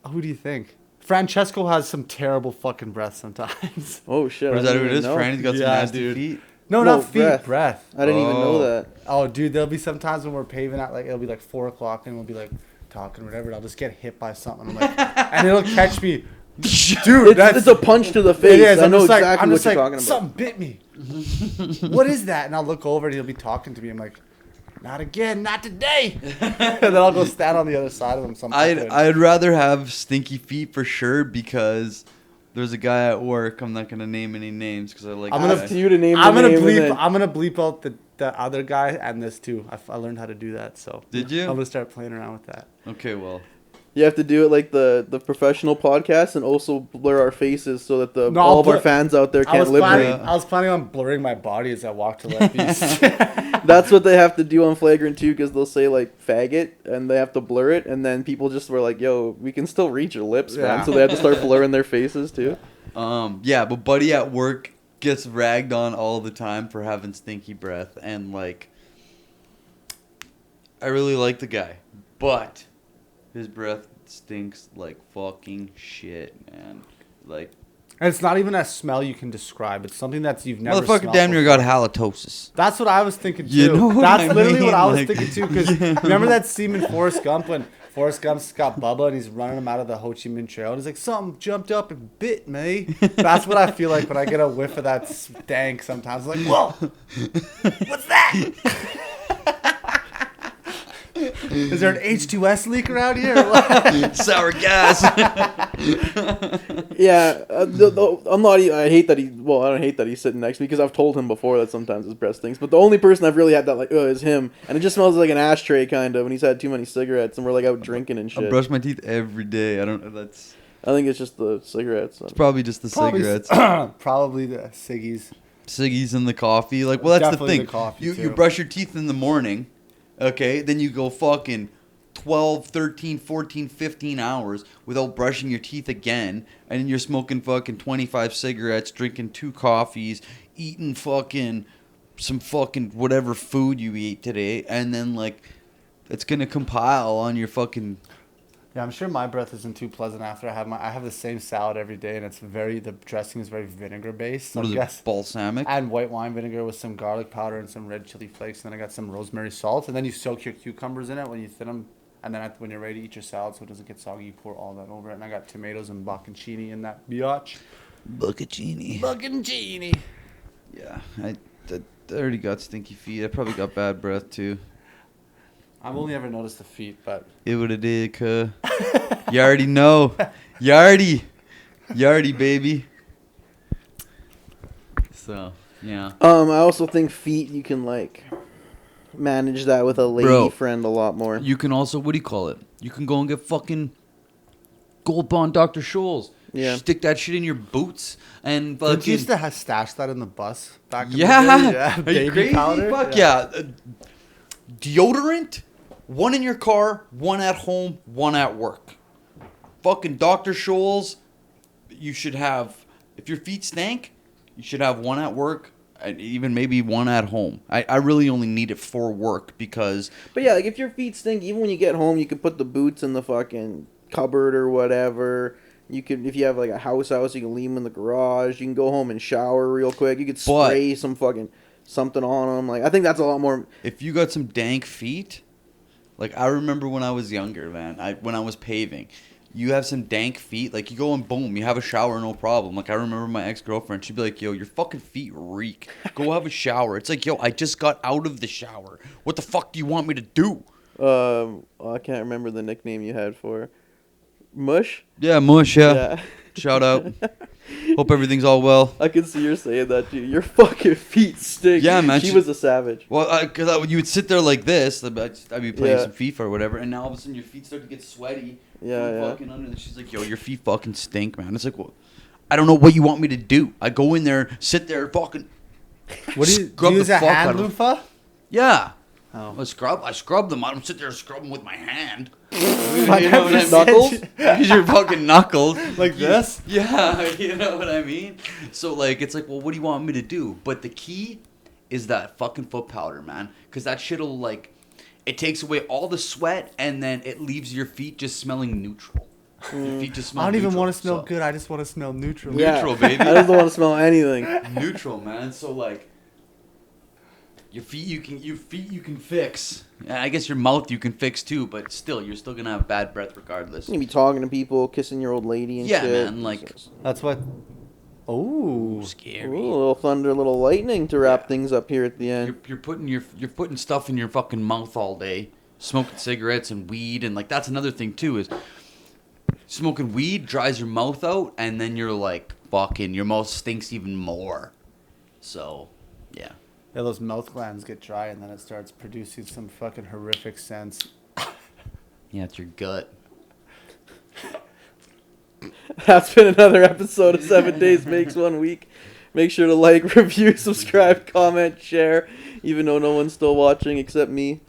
Who do you think? Francesco has some terrible fucking breath sometimes. Oh shit! Or I is that didn't who it even is? know. Franny's got some Yeah, nasty dude. feet. No, No, not feet, breath. I didn't even know Oh. that. Oh, dude, there'll be some times when we're paving at like it'll be like 4 o'clock and we'll be like talking or whatever. And I'll just get hit by something. I'm like, and it'll catch me, dude. It's a punch to the face. It is. I I'm know just like, exactly I'm what just you're like, talking about. something bit me. What is that? And I'll look over and he'll be talking to me. I'm like, not again, not today. And then I'll go stand on the other side of him. I'd rather have stinky feet for sure because there's a guy at work. I'm not gonna name any names because I like. I'm gonna- that Ask guy. you to name I'm the gonna name and bleep. then- I'm gonna bleep out the other guy and this too. I learned how to do that. So Did you? I'm gonna start playing around with that. Okay, well. You have to do it like the professional podcast and also blur our faces so that No, all I'll of our blur- fans out there I can't was, lip planning, read. I was planning on blurring my body as I walk to let these. That's what they have to do on Flagrant 2 because they'll say like faggot and they have to blur it and then people just were like, yo, we can still read your lips, Yeah. man. So they have to start blurring their faces too. Yeah, but buddy at work gets ragged on all the time for having stinky breath, and like, I really like the guy, but his breath stinks like fucking shit, man. Like, And it's not even a smell you can describe. It's something that you've never motherfucker smelled damn near before. got halitosis. That's what I was thinking too. You know what That's I literally what mean? I was Like- thinking too. Because remember that scene in Forrest Gump when Forrest Gump's got Bubba and he's running him out of the Ho Chi Minh Trail and he's like, something jumped up and bit me. That's what I feel like when I get a whiff of that stank sometimes. I'm like, whoa, what's that? Is there an H2S leak around here? Or what? Sour gas. Yeah, I'm not. I hate that he. Well, I don't hate that he's sitting next to me because I've told him before that sometimes his breath stinks. But the only person I've really had that like is him, and it just smells like an ashtray kind of. And he's had too many cigarettes, and we're like out drinking and I shit. brush my teeth every day. I don't. That's I think it's just the cigarettes. it's probably just the cigarettes. Probably the ciggies. Ciggies and the coffee. Like, well, that's Definitely the thing. the coffee, you too. brush your teeth in the morning, okay? Then you go fucking 12, 13, 14, 15 hours without brushing your teeth again. And then you're smoking fucking 25 cigarettes, drinking 2 coffees, eating fucking some fucking whatever food you eat today. And then, like, it's going to compile on your fucking... Yeah, I'm sure my breath isn't too pleasant after I have the same salad every day, and the dressing is very vinegar based. What is it, balsamic? I had white wine vinegar with some garlic powder and some red chili flakes, and then I got some rosemary salt, and then you soak your cucumbers in it when you thin them, and then when you're ready to eat your salad so it doesn't get soggy, you pour all that over it, and I got tomatoes and bocconcini in that biatch. Bocconcini. Bocconcini. Yeah, I already got stinky feet. I probably got bad breath, too. I've only ever noticed the feet, but It would have did, cuh. You already know. Yardy, baby. So, yeah. I also think feet you can like manage that with a lady Bro, friend a lot more. You can also, what do you call it? You can go and get fucking Gold Bond Dr. Scholl's. Yeah. Stick that shit in your boots and did you fucking... used to stash that in the bus back in the day? Yeah. Are you Baby crazy? powder? Fuck yeah. Deodorant, one in your car, one at home, one at work. Fucking Dr. Scholl's, you should have, if your feet stink, you should have one at work, and even maybe one at home. I really only need it for work because... But yeah, like if your feet stink, even when you get home, you can put the boots in the fucking cupboard or whatever. You could, if you have like a house, you can leave them in the garage. You can go home and shower real quick. You could spray some fucking something on them. Like I think that's a lot more. If you got some dank feet, like I remember when I was younger, man. When I was paving, you have some dank feet. Like you go and boom, you have a shower, no problem. Like I remember my ex-girlfriend, she'd be like, "Yo, your fucking feet reek. Go have a shower." It's like, "Yo, I just got out of the shower. What the fuck do you want me to do?" I can't remember the nickname you had for Mush. Yeah, Mush. Yeah. Shout out. Hope everything's all well. I can see her saying that, dude. Your fucking feet stink. Yeah, man. She was a savage. Well, because you would sit there like this. I'd be playing some FIFA or whatever, and now all of a sudden your feet start to get sweaty. Yeah. Fucking under. She's like, "Yo, your feet fucking stink, man." It's like, well, I don't know what you want me to do. I go in there, sit there, fucking. What do you use a hand loofah? Yeah. Oh. I scrub them. I don't sit there and scrub them with my hand. You know what I mean? Knuckles? Use your fucking knuckles. Like this? Yeah, you know what I mean? So, like, it's like, well, what do you want me to do? But the key is that fucking foot powder, man. Because that shit'll, like, it takes away all the sweat, and then it leaves your feet just smelling neutral. Your feet just smell I don't even neutral, want to smell so- good. I just want to smell neutral. Yeah. Neutral, baby. I just don't want to smell anything. Neutral, man. So, like, your feet you can fix. And I guess your mouth you can fix too, but still, you're still gonna have bad breath regardless. You can be talking to people, kissing your old lady and Yeah, shit. man, like- That's what. Oh. Scary. Ooh, a little thunder, a little lightning to wrap things up here at the end. You're putting stuff in your fucking mouth all day, smoking cigarettes and weed, and like that's another thing too is smoking weed dries your mouth out, and then you're like fucking your mouth stinks even more. So, yeah. Yeah, those mouth glands get dry and then it starts producing some fucking horrific scents. Yeah, it's your gut. That's been another episode of 7 Days Makes 1 Week. Make sure to like, review, subscribe, comment, share, even though no one's still watching except me.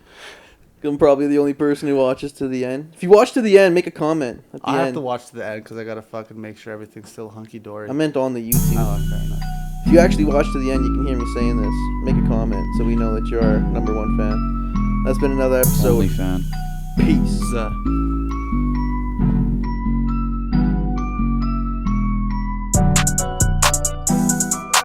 I'm probably the only person who watches to the end. If you watch to the end, make a comment at the I end. have to watch to the end because I gotta fucking make sure everything's still hunky dory. I meant on the YouTube. Oh, fair enough. If you actually watch to the end, you can hear me saying this. Make a comment so we know that you're our #1 fan. That's been another episode. Only fan. Peace.